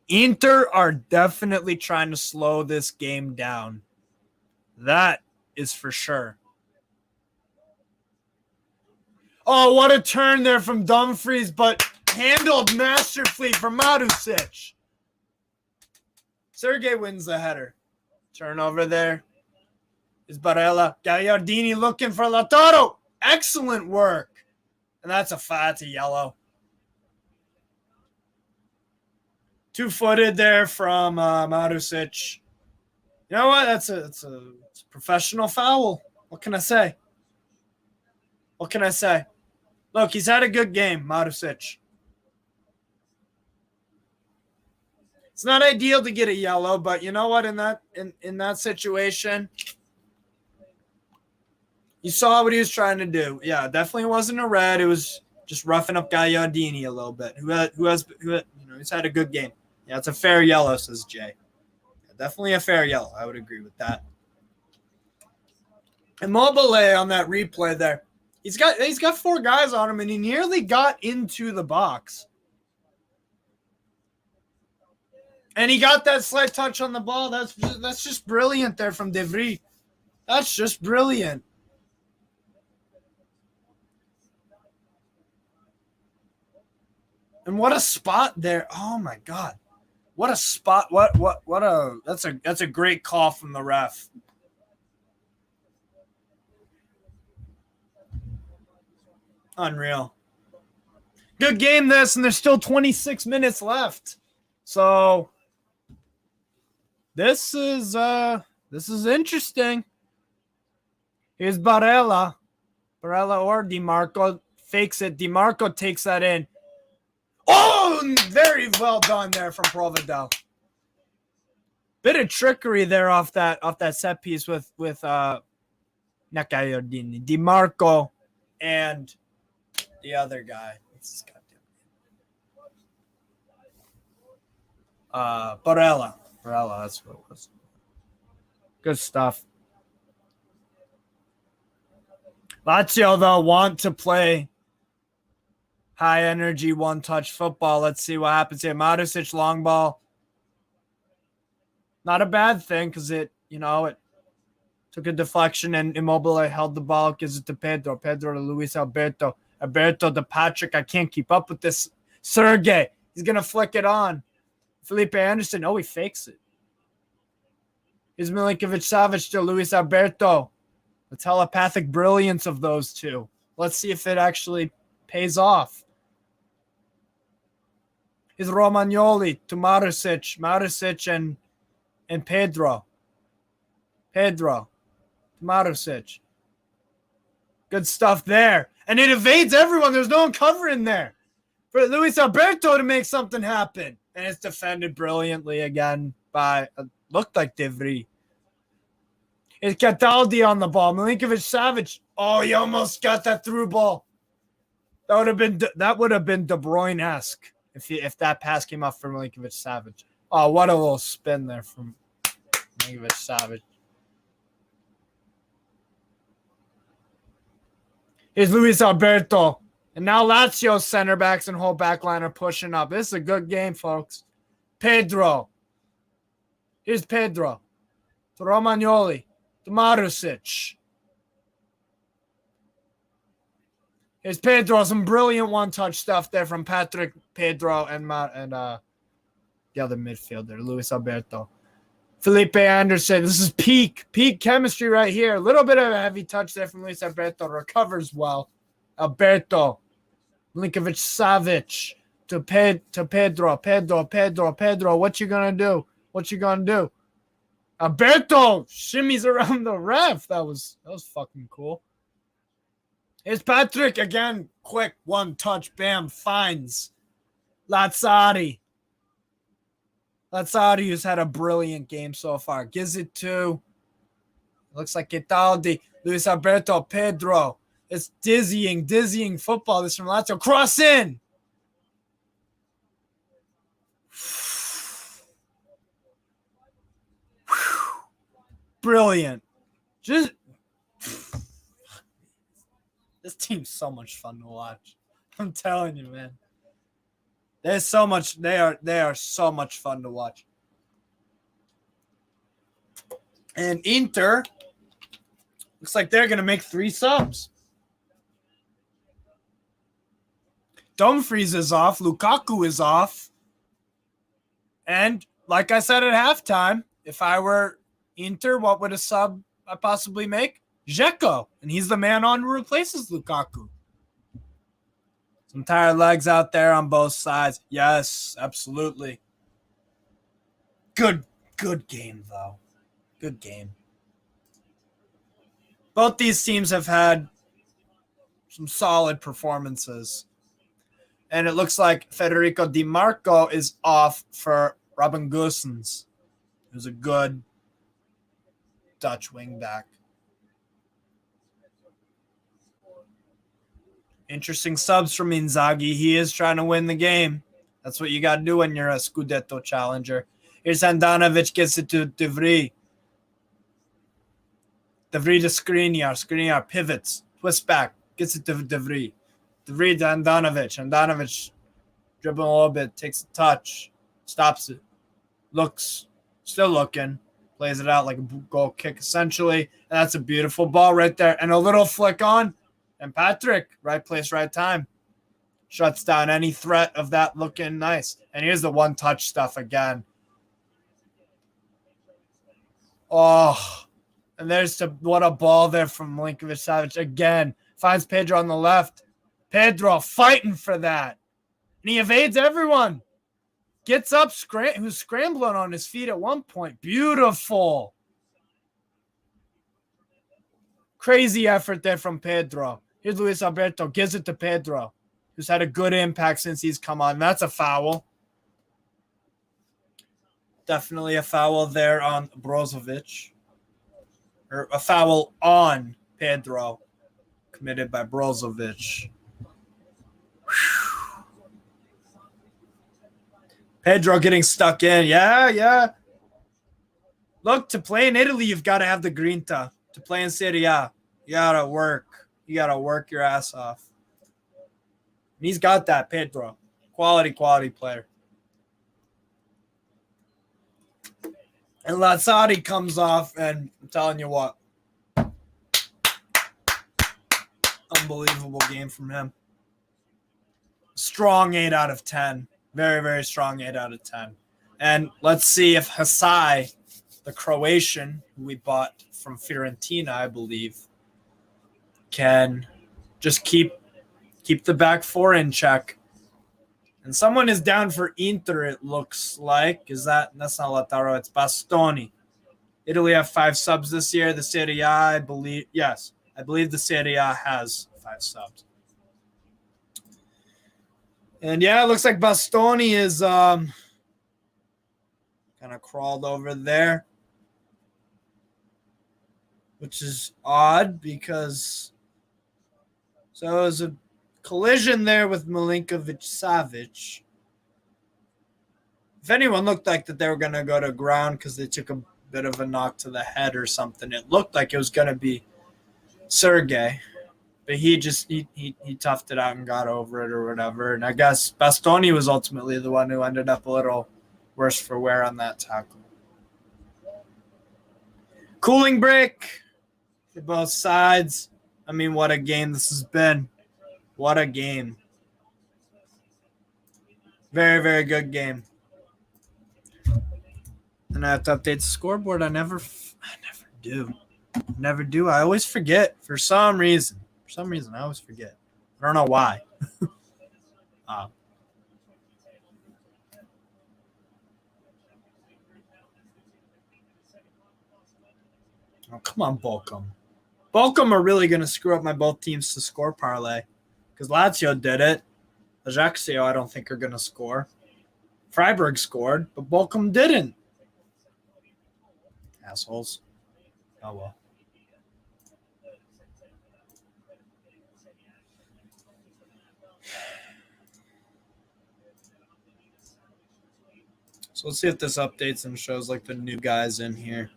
Inter are definitely trying to slow this game down. That is for sure. Oh, what a turn there from Dumfries, but handled masterfully from Marusic. Sergei wins the header. Turnover there is Barella. Gagliardini looking for Lautaro. Excellent work. And that's a yellow. 2-footed there from Marusic. You know what? It's a professional foul. What can I say? What can I say? Look, he's had a good game, Marusic. It's not ideal to get a yellow, but you know what? In that situation, you saw what he was trying to do. Yeah, definitely wasn't a red. It was just roughing up Gagliardini a little bit. He's had a good game. Yeah, it's a fair yellow, says Jay. Yeah, definitely a fair yellow. I would agree with that. Immobile on that replay there. He's got 4 guys on him, and he nearly got into the box. And he got that slight touch on the ball. That's just brilliant there from De Vries. That's just brilliant. And what a spot there. Oh my God. What a spot. That's a great call from the ref. Unreal. Good game this, and there's still 26 minutes left. So this is interesting. Here's Barella. Barella or DiMarco fakes it. DiMarco takes that in. Oh, very well done there from Provedel. Bit of trickery there off that set piece with Gagliardini, DiMarco, and the other guy. What's this goddamn name? Barella. Barella, that's what it was. Good stuff. Lazio, though, want to play high energy, one-touch football. Let's see what happens here. Marusic, long ball. Not a bad thing because it took a deflection and Immobile held the ball, gives it to Pedro. Pedro to Luis Alberto. Alberto to Patrick. I can't keep up with this. Sergei. He's going to flick it on. Felipe Anderson. Oh, he fakes it. Here's Milinkovic-Savic to Luis Alberto. The telepathic brilliance of those two. Let's see if it actually pays off. Here's Romagnoli to Marusic. Marusic and Pedro. Pedro to Marusic. Good stuff there. And it evades everyone. There's no one covering there. For Luis Alberto to make something happen. And it's defended brilliantly again by, looked like De Vries. It's Cataldi on the ball. Milinkovic-Savic. Oh, he almost got that through ball. That would have been De Bruyne-esque if that pass came off for Milinkovic-Savic. Oh, what a little spin there from Milinkovic-Savic. Here's Luis Alberto. And now Lazio's center backs and whole back line are pushing up. This is a good game, folks. Pedro. Here's Pedro. To Romagnoli. To Marusic. Here's Pedro. Some brilliant one-touch stuff there from Patrick, Pedro, and the other midfielder, Luis Alberto. Felipe Anderson. This is peak chemistry right here. A little bit of a heavy touch there from Luis Alberto. Recovers well. Alberto. Milinkovic-Savic to Pedro. Pedro. What you gonna do? Alberto shimmies around the ref. That was fucking cool. Here's Patrick again. Quick one touch. Bam. Finds Lazzari. Lazzari has had a brilliant game so far. Gives it to It looks like Italdi, Luis Alberto, Pedro. It's dizzying football. This from Lazio. Cross in. Brilliant. Just this team's so much fun to watch. I'm telling you, man. There's so much. They are so much fun to watch. And Inter looks like they're gonna make 3 subs. Dumfries is off. Lukaku is off. And like I said at halftime, if I were Inter, what would a sub I possibly make? Dzeko. And he's the man on who replaces Lukaku. Some tired legs out there on both sides. Yes, absolutely. Good game, though. Good game. Both these teams have had some solid performances. And it looks like Federico Di Marco is off for Robin Gosens, who's a good Dutch wingback. Interesting subs from Inzaghi. He is trying to win the game. That's what you got to do when you're a Scudetto challenger. Here's Handanovic, gets it to De Vrij. De Vrij to Skriniar. Skriniar pivots, twists back, gets it to De Vrij. De Vrij to Handanovic. Handanovic dribbling a little bit, takes a touch, stops it, looks, still looking, plays it out like a goal kick essentially. And that's a beautiful ball right there. And a little flick on. And Patrick, right place, right time, shuts down any threat of that looking nice. And here's the one-touch stuff again. Oh, and what a ball there from Milinkovic-Savic again. Finds Pedro on the left. Pedro fighting for that. And he evades everyone. Gets up, who's scrambling on his feet at one point. Beautiful. Crazy effort there from Pedro. Here's Luis Alberto. Gives it to Pedro, who's had a good impact since he's come on. That's a foul. Definitely a foul there on Brozovic. Or a foul on Pedro committed by Brozovic. Pedro getting stuck in. Yeah. Look, to play in Italy, you've got to have the grinta. To play in Serie A, you got to work. You got to work your ass off. And he's got that, Pedro. Quality player. And Lazzari comes off, and I'm telling you what. Unbelievable game from him. Strong 8 out of 10. Very, very strong 8 out of 10. And let's see if Hasai, the Croatian, who we bought from Fiorentina, I believe, can just keep the back 4 in check. And someone is down for Inter, it looks like. That's not Lautaro, it's Bastoni. Italy have 5 subs this year. The Serie A, I believe the Serie A has 5 subs. And yeah, it looks like Bastoni is kind of crawled over there, which is odd because so it was a collision there with Milinkovic-Savic. If anyone looked like that they were going to go to ground because they took a bit of a knock to the head or something, it looked like it was going to be Sergei. But he toughed it out and got over it or whatever. And I guess Bastoni was ultimately the one who ended up a little worse for wear on that tackle. Cooling break for both sides. I mean, what a game this has been. What a game. Very, very good game. And I have to update the scoreboard. I never do. I always forget for some reason. For some reason, I always forget. I don't know why. Oh, come on, Bolcom. Bolcom are really going to screw up my both teams to score parlay. Because Lazio did it. Ajaccio, I don't think, are going to score. Freiburg scored, but Bolcom didn't. Assholes. Oh, well. So let's see if this updates and shows like the new guys in here.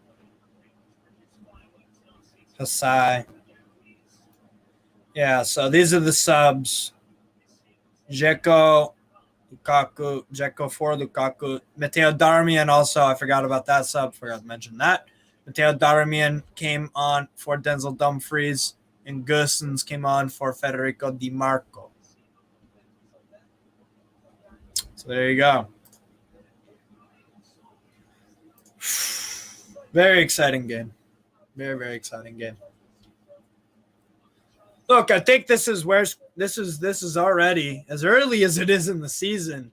Hasai. Yeah, so these are the subs. Dzeko, Lukaku, Dzeko for Lukaku. Matteo Darmian also, I forgot about that sub. Forgot to mention that. Matteo Darmian came on for Denzel Dumfries, and Gusens came on for Federico Di Marco. So there you go. Very exciting game. Very, very exciting game. Look, I think this is already as early as it is in the season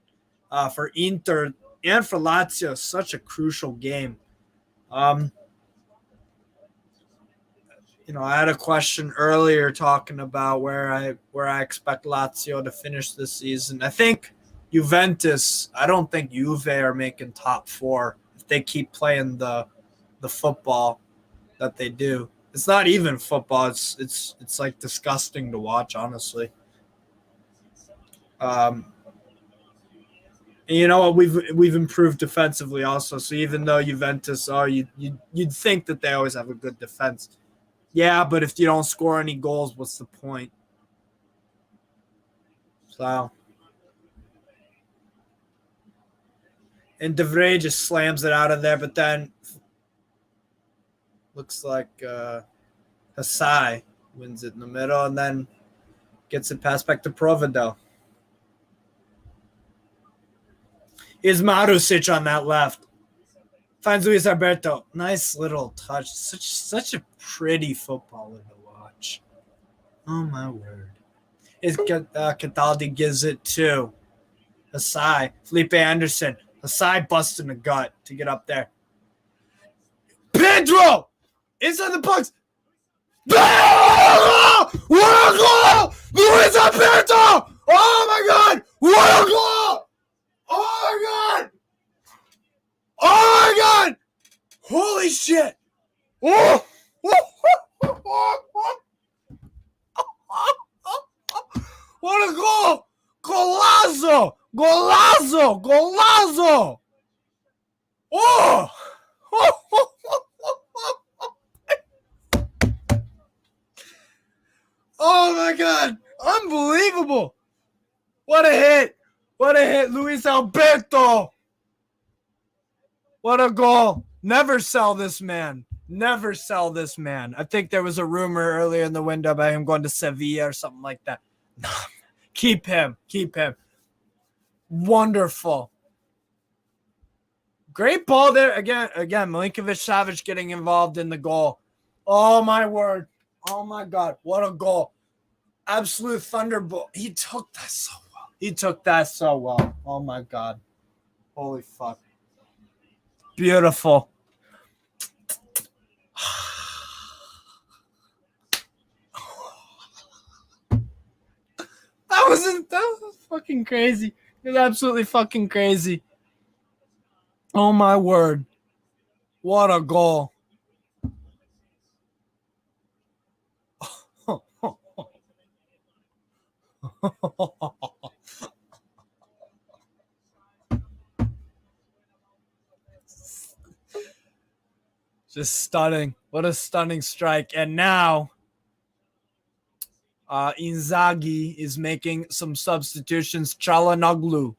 for Inter and for Lazio. Such a crucial game. I had a question earlier talking about where I expect Lazio to finish this season. I think Juventus. I don't think Juve are making top 4 if they keep playing the football that they do. It's not even football. It's like disgusting to watch, honestly. And you know what? We've improved defensively also. So even though Juventus you'd think that they always have a good defense. Yeah, but if you don't score any goals, what's the point? So, and De Vrij just slams it out of there, but then looks like Hasai wins it in the middle and then gets it passed back to Provedel. Is Marusic on that left. Finds Luis Alberto. Nice little touch. Such a pretty footballer to watch. Oh, my word. Cataldi gives it to Hasai. Felipe Anderson. Hasai busting the gut to get up there. Pedro! Inside the box. What a goal! Luis Alberto! Oh, my God! What a goal! Oh, my God! Oh, my God! Holy shit! Oh! What a goal! Golazo! Golazo! Golazo! Oh! Oh, my God! Unbelievable! What a hit! What a hit, Luis Alberto! What a goal. Never sell this man. Never sell this man. I think there was a rumor earlier in the window about him going to Sevilla or something like that. Keep him. Keep him. Wonderful. Great ball there. Again, Milinkovic-Savic getting involved in the goal. Oh, my word. Oh, my God. What a goal. Absolute thunderbolt. He took that so well. Oh, my God. Holy fuck. Beautiful. That was fucking crazy. It was absolutely fucking crazy. Oh my word. What a goal. Just stunning. What a stunning strike. And now Inzaghi is making some substitutions. Çalhanoğlu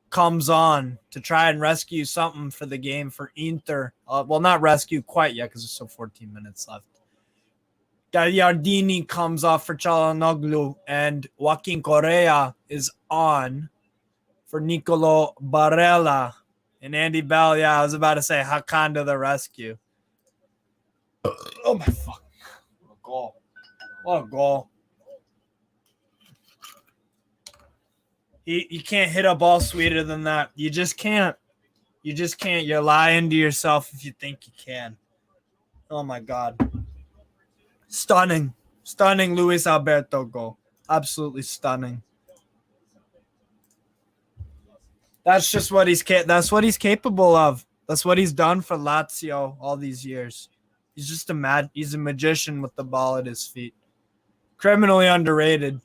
comes on to try and rescue something for the game for Inter. Well, not rescue quite yet because there's still 14 minutes left. Gagliardini comes off for Çalhanoğlu, and Joaquin Correa is on for Nicolo Barella. And Andy Bell, yeah, I was about to say Hakan to the rescue. Oh, my fuck. What a goal. What a goal. You can't hit a ball sweeter than that. You just can't. You just can't. You're lying to yourself if you think you can. Oh, my God. Stunning. Stunning Luis Alberto goal. Absolutely stunning. That's just what he's capable of. That's what he's done for Lazio all these years. He's just he's a magician with the ball at his feet. Criminally underrated.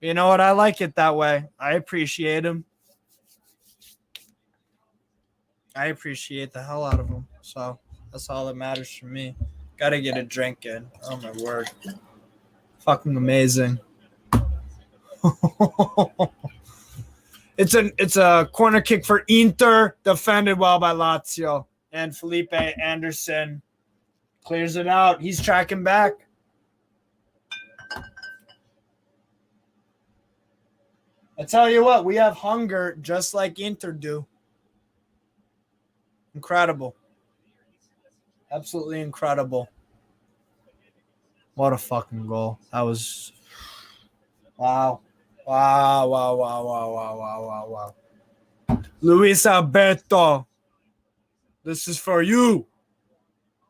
You know what? I like it that way. I appreciate him. I appreciate the hell out of them. So that's all that matters for me. Gotta get a drink in. Oh my word. Fucking amazing. It's a corner kick for Inter, defended well by Lazio. And Felipe Anderson clears it out. He's tracking back. I tell you what, we have hunger just like Inter do. Incredible. Absolutely incredible. What a fucking goal. That was wow. Wow. Luis Alberto. This is for you.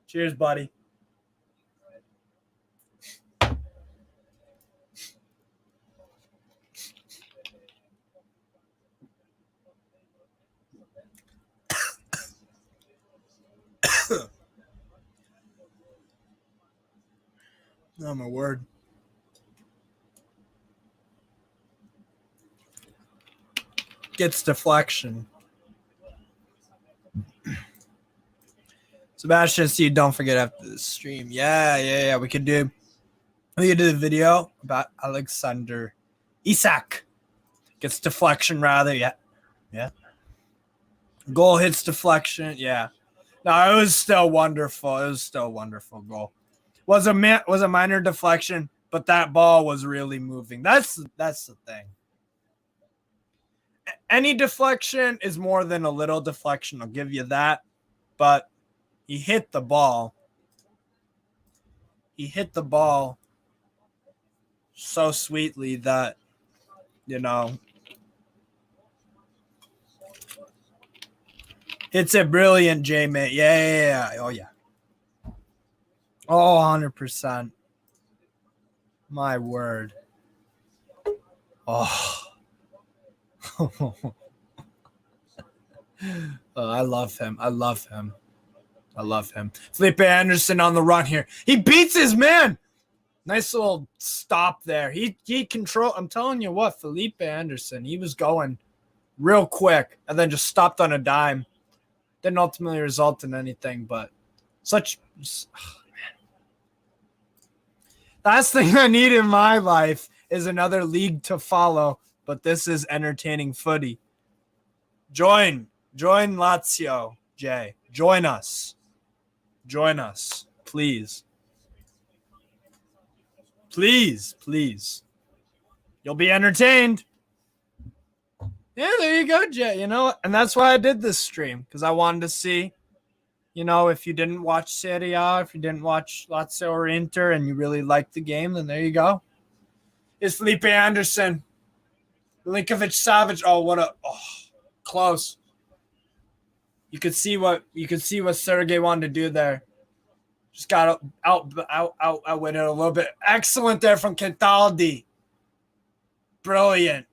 Cheers, buddy. Oh my word. Gets deflection. Sebastian, see you. Don't forget after the stream. Yeah. We could do the video about Alexander Isak. Gets deflection rather. Yeah. Goal hits deflection. Yeah. No, it was still wonderful. It was still a wonderful goal. Was a minor deflection, but that ball was really moving. That's the thing. Any deflection is more than a little deflection. I'll give you that. But he hit the ball. He hit the ball so sweetly that, it's a brilliant J-Mate. Yeah. Oh, yeah. Oh, 100%. My word. Oh. I love him. Felipe Anderson on the run here. He beats his man. Nice little stop there. He controlled. I'm telling you what, Felipe Anderson, he was going real quick and then just stopped on a dime. Didn't ultimately result in anything, but such last thing I need in my life is another league to follow, but this is entertaining footy. Join Lazio, Jay. Join us, please. Please. You'll be entertained. Yeah, there you go, Jay. And that's why I did this stream, because I wanted to see, if you didn't watch Serie A, if you didn't watch Lazio or Inter, and you really liked the game, then there you go. It's Felipe Anderson. Milinkovic Savic. Close. You could see what Sergey wanted to do there. Just got outwit it a little bit. Excellent there from Cataldi. Brilliant.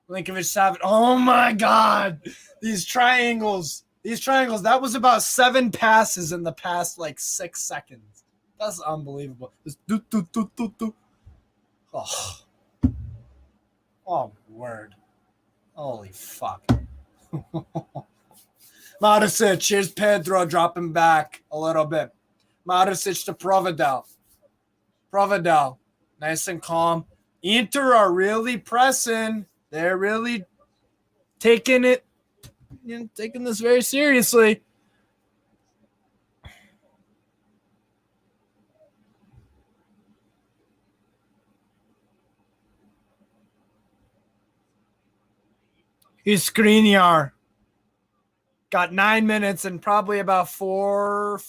Milinkovic Savic. Oh my God. These triangles. That was about 7 passes in the past 6 seconds. That's unbelievable. Just do. Oh, word. Holy fuck. Maricic, here's Pedro dropping back a little bit. Maricic to Provedel. Nice and calm. Inter are really pressing. They're really taking this very seriously. He's Skriniar. Got 9 minutes and probably about 5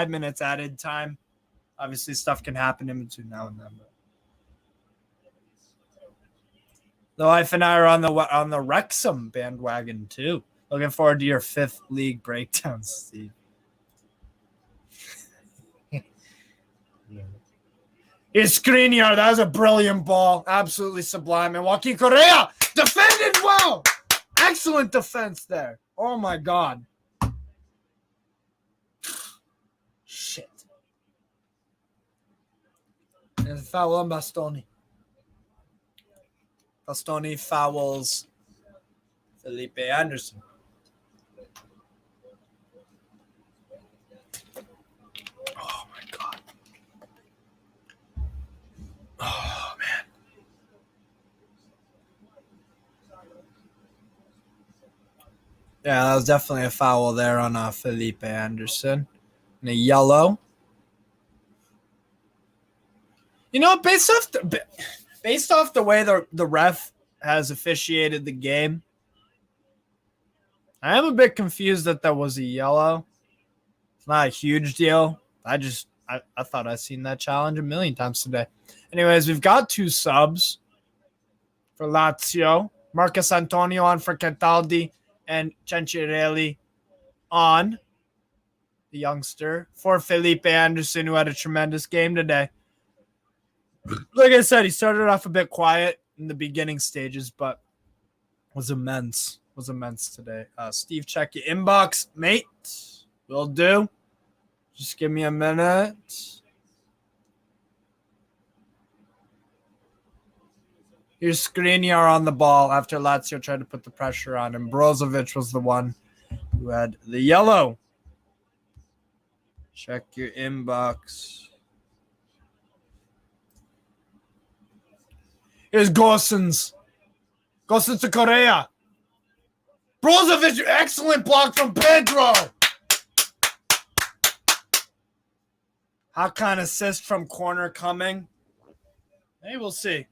minutes added time. Obviously, stuff can happen in between now and then. The wife and I are on the Wrexham bandwagon too. Looking forward to your 5th league breakdown, Steve. Here's Skriniar. That was a brilliant ball. Absolutely sublime. And Joaquin Correa defended well. Excellent defense there. Oh, my God. Shit. And foul on Bastoni. Bastoni fouls Felipe Anderson. Oh, man. Yeah, that was definitely a foul there on Felipe Anderson. And a yellow. You know, based off the way the ref has officiated the game, I am a bit confused that was a yellow. It's not a huge deal. I thought I'd seen that challenge a million times today. Anyways, we've got 2 subs for Lazio. Marcus Antonio on for Cataldi and Cencirelli on, the youngster, for Felipe Anderson, who had a tremendous game today. Like I said, he started off a bit quiet in the beginning stages, but was immense. Was immense today. Steve, check your inbox, mate. Will do. Just give me a minute. Here's Skriniar on the ball after Lazio tried to put the pressure on him. Brozovic was the one who had the yellow. Check your inbox. Here's Gosens. Gosens to Correa. Brozovic, excellent block from Pedro. Hakan assist from corner coming. Hey, we'll see.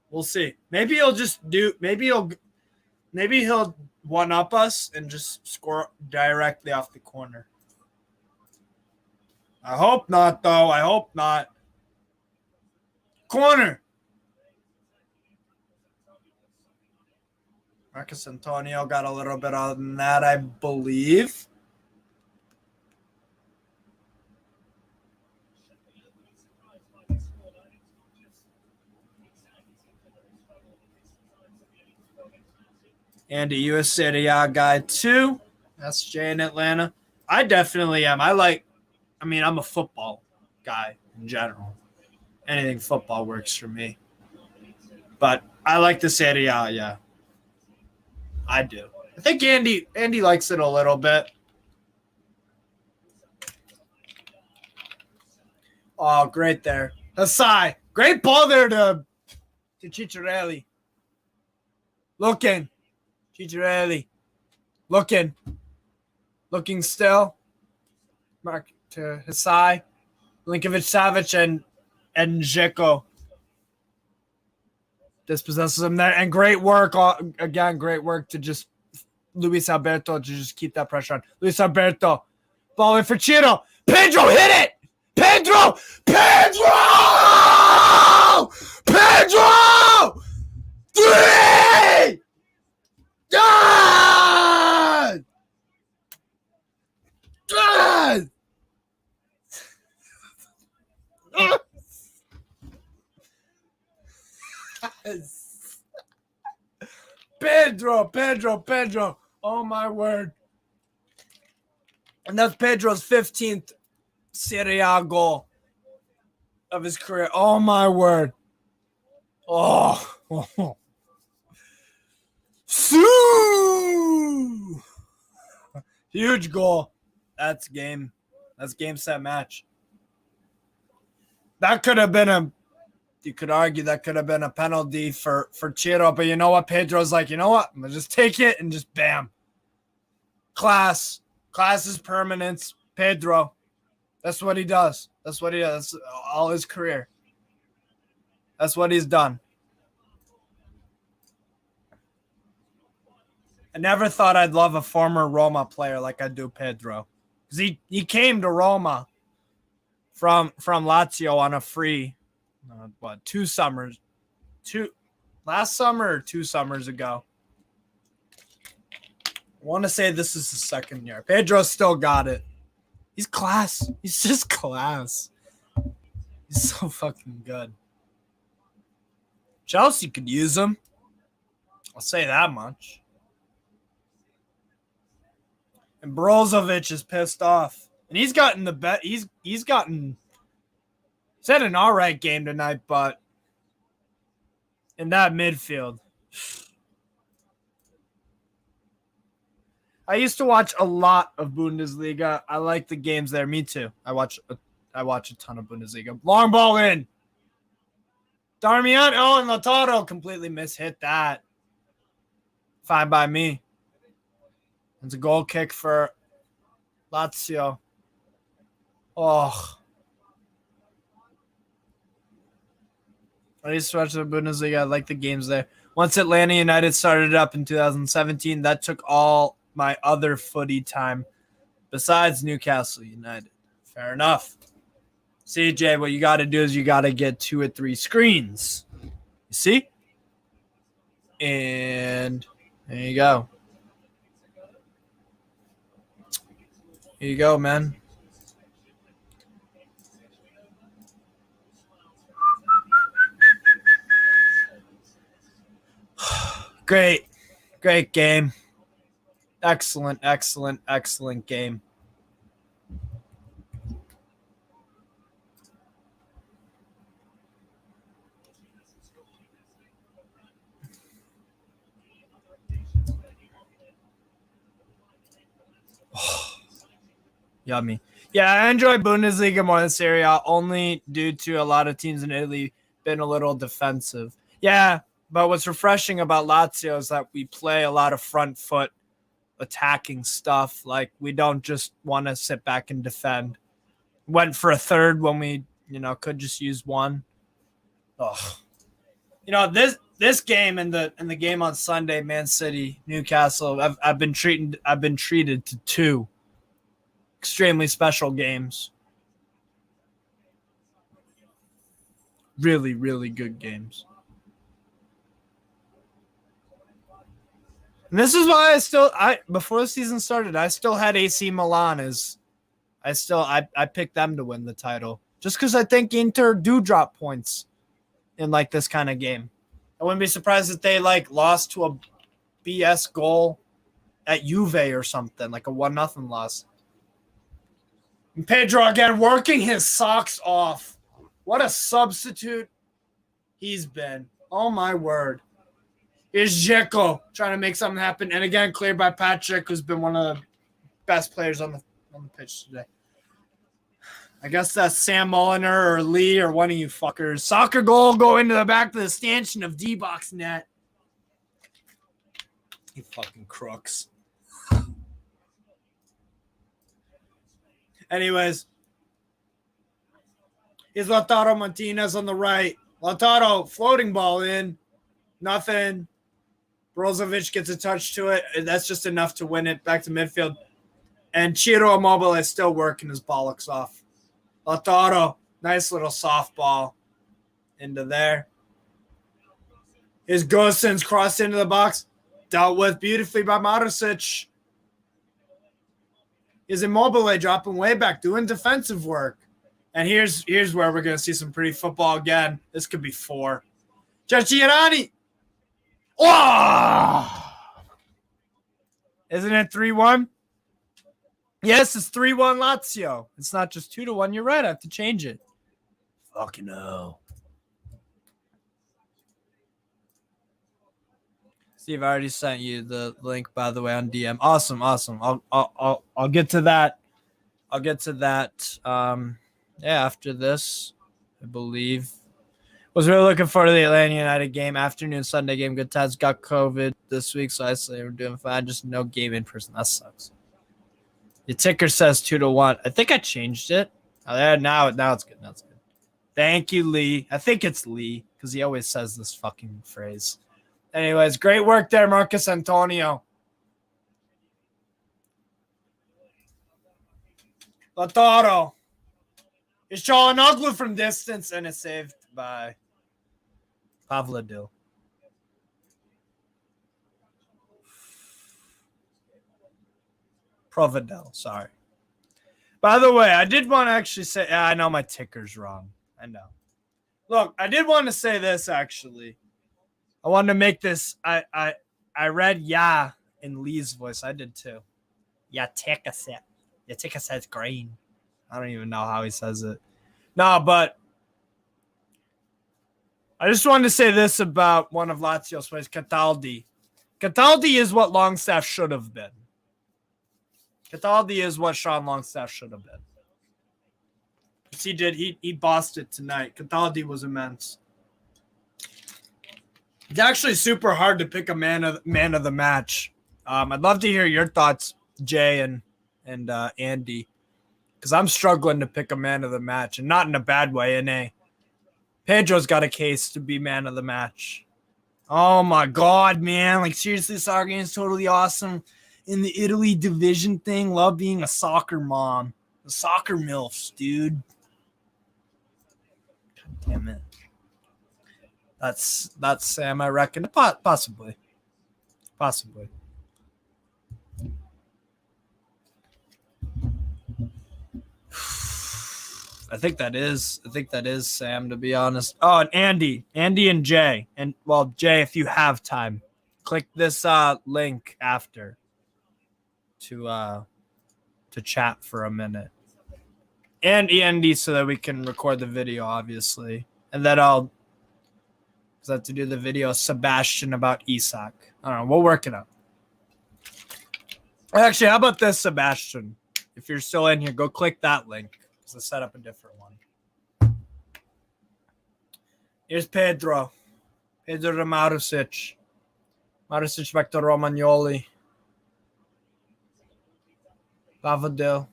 We'll see. Maybe he'll one up us and just score directly off the corner. I hope not, though. I hope not. Corner. Marcus Antonio got a little bit on that, I believe. And a US Serie A guy, too. That's Jay in Atlanta. I definitely am. I'm a football guy in general. Anything football works for me. But I like the Serie A, yeah. I do. I think Andy likes it a little bit. Oh, great there. Asai. Great ball there to Ciccarelli. Looking. Ciccarelli. Looking still. Mark to Asai. Linkovic-Savic and Dzeko. Dispossesses him there. And great work. Again, great work to just Luis Alberto to just keep that pressure on. Luis Alberto. Ball in for Ciro. Pedro hit it. Pedro! Pedro! 3! God! God! Pedro. Oh, my word. And that's Pedro's 15th Serie A goal of his career. Oh, my word. Oh. Huge goal. That's game set match. That could have been you could argue that could have been a penalty for Ciro, but you know what? Pedro's like, you know what? I'm going to just take it and just bam. Class is permanence. Pedro. That's what he does. That's all his career. That's what he's done. I never thought I'd love a former Roma player like I do Pedro. Because he came to Roma from Lazio on a free, last summer or 2 summers ago. I want to say this is the second year. Pedro still got it. He's class. He's just class. He's so fucking good. Chelsea could use him. I'll say that much. And Brozovic is pissed off. And he's gotten the bet. He's had an all right game tonight, but in that midfield. I used to watch a lot of Bundesliga. I like the games there. Me too. I watch a ton of Bundesliga. Long ball in. Darmian. Oh, and Lautaro completely mishit that. Fine by me. It's a goal kick for Lazio. Oh. I used to watch the Bundesliga. I like the games there. Once Atlanta United started up in 2017, that took all my other footy time besides Newcastle United. Fair enough. CJ, what you got to do is you got to get 2 or 3 screens. You see? And there you go. Here you go, man. Great game. Excellent game. Oh, yummy. Yeah, I enjoy Bundesliga more than Serie A, only due to a lot of teams in Italy been a little defensive. Yeah, but what's refreshing about Lazio is that we play a lot of front foot attacking stuff. Like, we don't just want to sit back and defend. Went for a third when we, could just use one. Oh, this game and the game on Sunday, Man City, Newcastle, I've been treated to 2 extremely special games. Really, really good games. And this is why before the season started, I still had AC Milan as I picked them to win the title. Just because I think Inter do drop points in like this kind of game. I wouldn't be surprised if they lost to a BS goal at Juve or something, like a 1-0 loss. And Pedro again working his socks off. What a substitute he's been. Oh my word. Here's Dzeko trying to make something happen. And again, cleared by Patrick, who's been one of the best players on the pitch today. I guess that's Sam Mulliner or Lee or one of you fuckers. Soccer goal, go into the back of the stanchion of D-box net. You fucking crooks. Anyways. Here's Lautaro Martinez on the right. Lautaro, floating ball in. Nothing. Brozovic gets a touch to it. That's just enough to win it. Back to midfield. And Ciro Immobile is still working his bollocks off. Lautaro, nice little softball into there. His Gosens crossed into the box. Dealt with beautifully by Maricic. Is Immobile dropping way back, doing defensive work. And here's where we're going to see some pretty football again. This could be 4. Giacchirani. Oh! Isn't it 3-1? Yes, it's 3-1 Lazio. It's not just 2-1. You're right. I have to change it. Fucking hell. Steve, I already sent you the link, by the way, on DM. Awesome. I'll get to that. After this, I believe. Was really looking forward to the Atlanta United game. Afternoon Sunday game. Good times. Got COVID this week, so I say we're doing fine. Just no game in person. That sucks. The ticker says 2-1. I think I changed it. Now it's good. Now it's good. Thank you, Lee. I think it's Lee because he always says this fucking phrase. Anyways, great work there, Marcus Antonio. Lautaro. It's Çalhanoğlu from distance, and it's saved by Pavlidil. Providel, sorry. By the way, I did want to actually say, I know my ticker's wrong. I know. Look, I did want to say this, actually. I wanted to make this, I read yeah in Lee's voice. I did too. Yeah, ticker set. Your ticker says green. I don't even know how he says it. No, but I just wanted to say this about one of Lazio's players, Cataldi. Cataldi is what Longstaff should have been. Cataldi is what Sean Longstaff should have been. He did. He bossed it tonight. Cataldi was immense. It's actually super hard to pick a man of the match. I'd love to hear your thoughts, Jay and Andy, because I'm struggling to pick a man of the match, and not in a bad way. Pedro's got a case to be man of the match. Oh my God, man! Like seriously, soccer game is totally awesome. In the Italy division thing, love being a soccer mom, a soccer milfs, dude. God damn it. That's Sam, I reckon. Possibly. I think that is Sam, to be honest. Oh, and Andy and Jay. And well, Jay, if you have time, click this link after to chat for a minute. And Andy, so that we can record the video, obviously. And then I'll have to do the video Sebastian about Isak. I don't know. We'll work it out. Actually, how about this, Sebastian? If you're still in here, go click that link. To set up a different one. Here's Pedro to Marusic back to Romagnoli. Pavadil.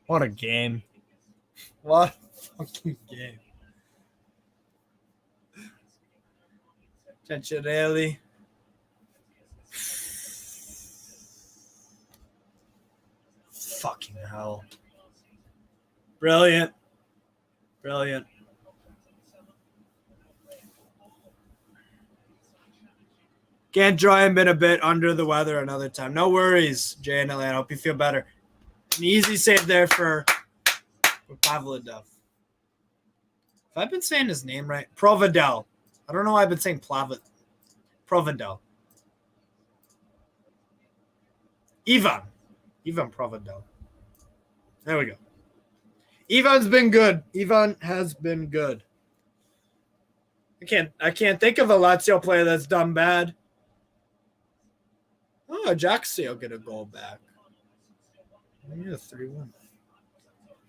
What a game. What a fucking game. Ceccarelli. Fucking hell. Brilliant. Can't try and been a bit under the weather another time. No worries, Jay and Ellie. I hope you feel better. An easy save there for Pavlidov. Have I been saying his name right? Providel. I don't know why I've been saying Providel. Ivan Providel. There we go. Ivan has been good. I can't think of a Lazio player that's done bad. Oh, Ajaxio get a goal back. Yeah, 3-1.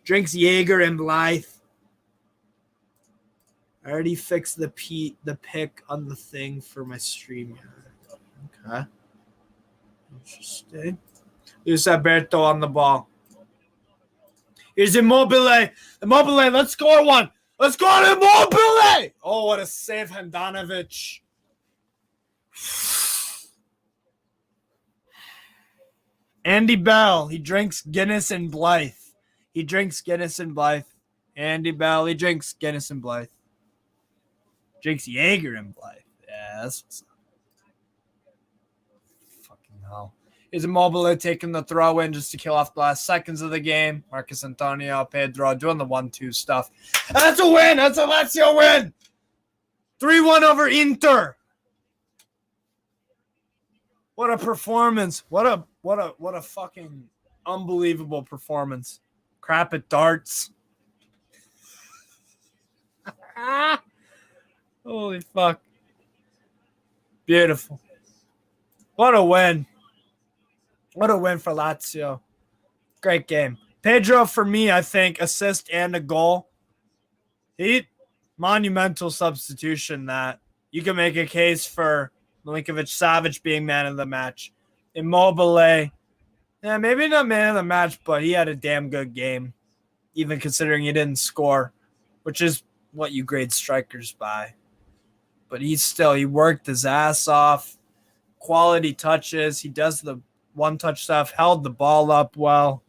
Drinks Jaeger and Blythe. I already fixed the pick on the thing for my stream here. Okay. Interesting. Luis Alberto on the ball. Here's Immobile. Let's score one. Let's go on Immobile. Oh, what a save, Handanovic. Andy Bell. He drinks Guinness and Blythe. Andy Bell. He drinks Guinness and Blythe. Drinks Jaeger and Blythe. Yeah, that's what's up. Fucking hell. Is Immobile taking the throw in just to kill off the last seconds of the game? Marcus Antonio, Pedro doing the 1-2 stuff. And that's a win. That's a Lazio win. 3-1 over Inter. What a performance. What a fucking unbelievable performance. Crap at darts. Holy fuck. Beautiful. What a win. What a win for Lazio. Great game. Pedro, for me, I think, assist and a goal. Monumental substitution that you can make a case for Milinkovic-Savic being man of the match. Immobile, yeah, maybe not man of the match, but he had a damn good game, even considering he didn't score, which is what you grade strikers by. But he worked his ass off. Quality touches. He does the one-touch stuff, held the ball up well.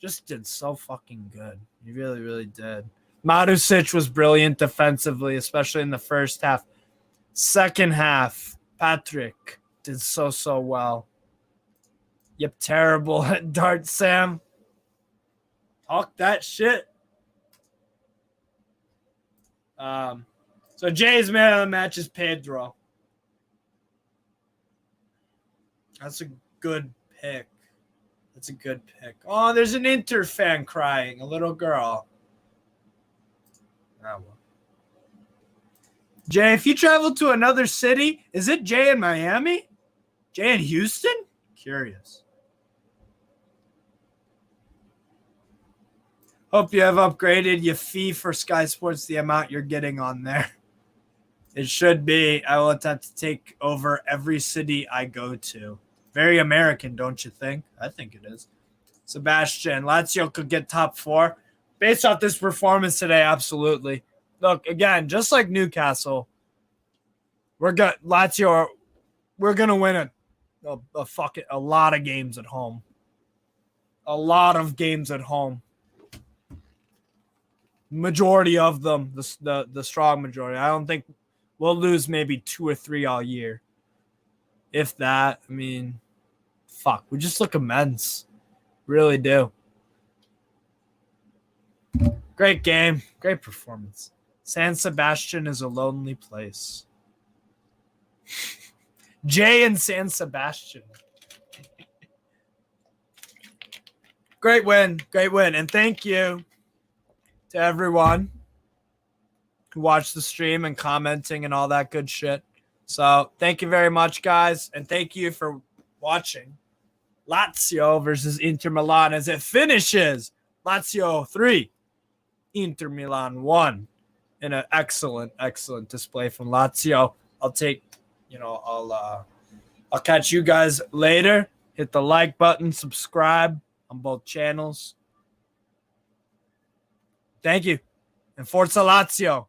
Just did so fucking good. He really, really did. Marusic was brilliant defensively, especially in the first half. Second half, Patrick did so well. Yep, terrible at darts, Sam. Talk that shit. So Jay's man of the match is Pedro. That's a good pick. Oh, there's an Inter fan crying. A little girl. Oh, well. Jay, if you travel to another city, is it Jay in Miami? Jay in Houston? Curious. Hope you have upgraded your fee for Sky Sports the amount you're getting on there. It should be. I will attempt to take over every city I go to. Very American, don't you think? I think it is. Sebastian, Lazio could get top 4. Based off this performance today, absolutely. Look, again, just like Newcastle, Lazio, we're going to win a lot of games at home. A lot of games at home. Majority of them, the strong majority. I don't think we'll lose maybe 2 or 3 all year. If that, I mean, fuck. We just look immense. Really do. Great game. Great performance. San Sebastian is a lonely place. Jay and San Sebastian. Great win. Great win. And thank you to everyone who watched the stream and commenting and all that good shit. So thank you very much, guys. And thank you for watching Lazio versus Inter Milan as it finishes Lazio 3, Inter Milan 1 in an excellent, excellent display from Lazio. I'll catch you guys later. Hit the like button, subscribe on both channels. Thank you. And Forza Lazio.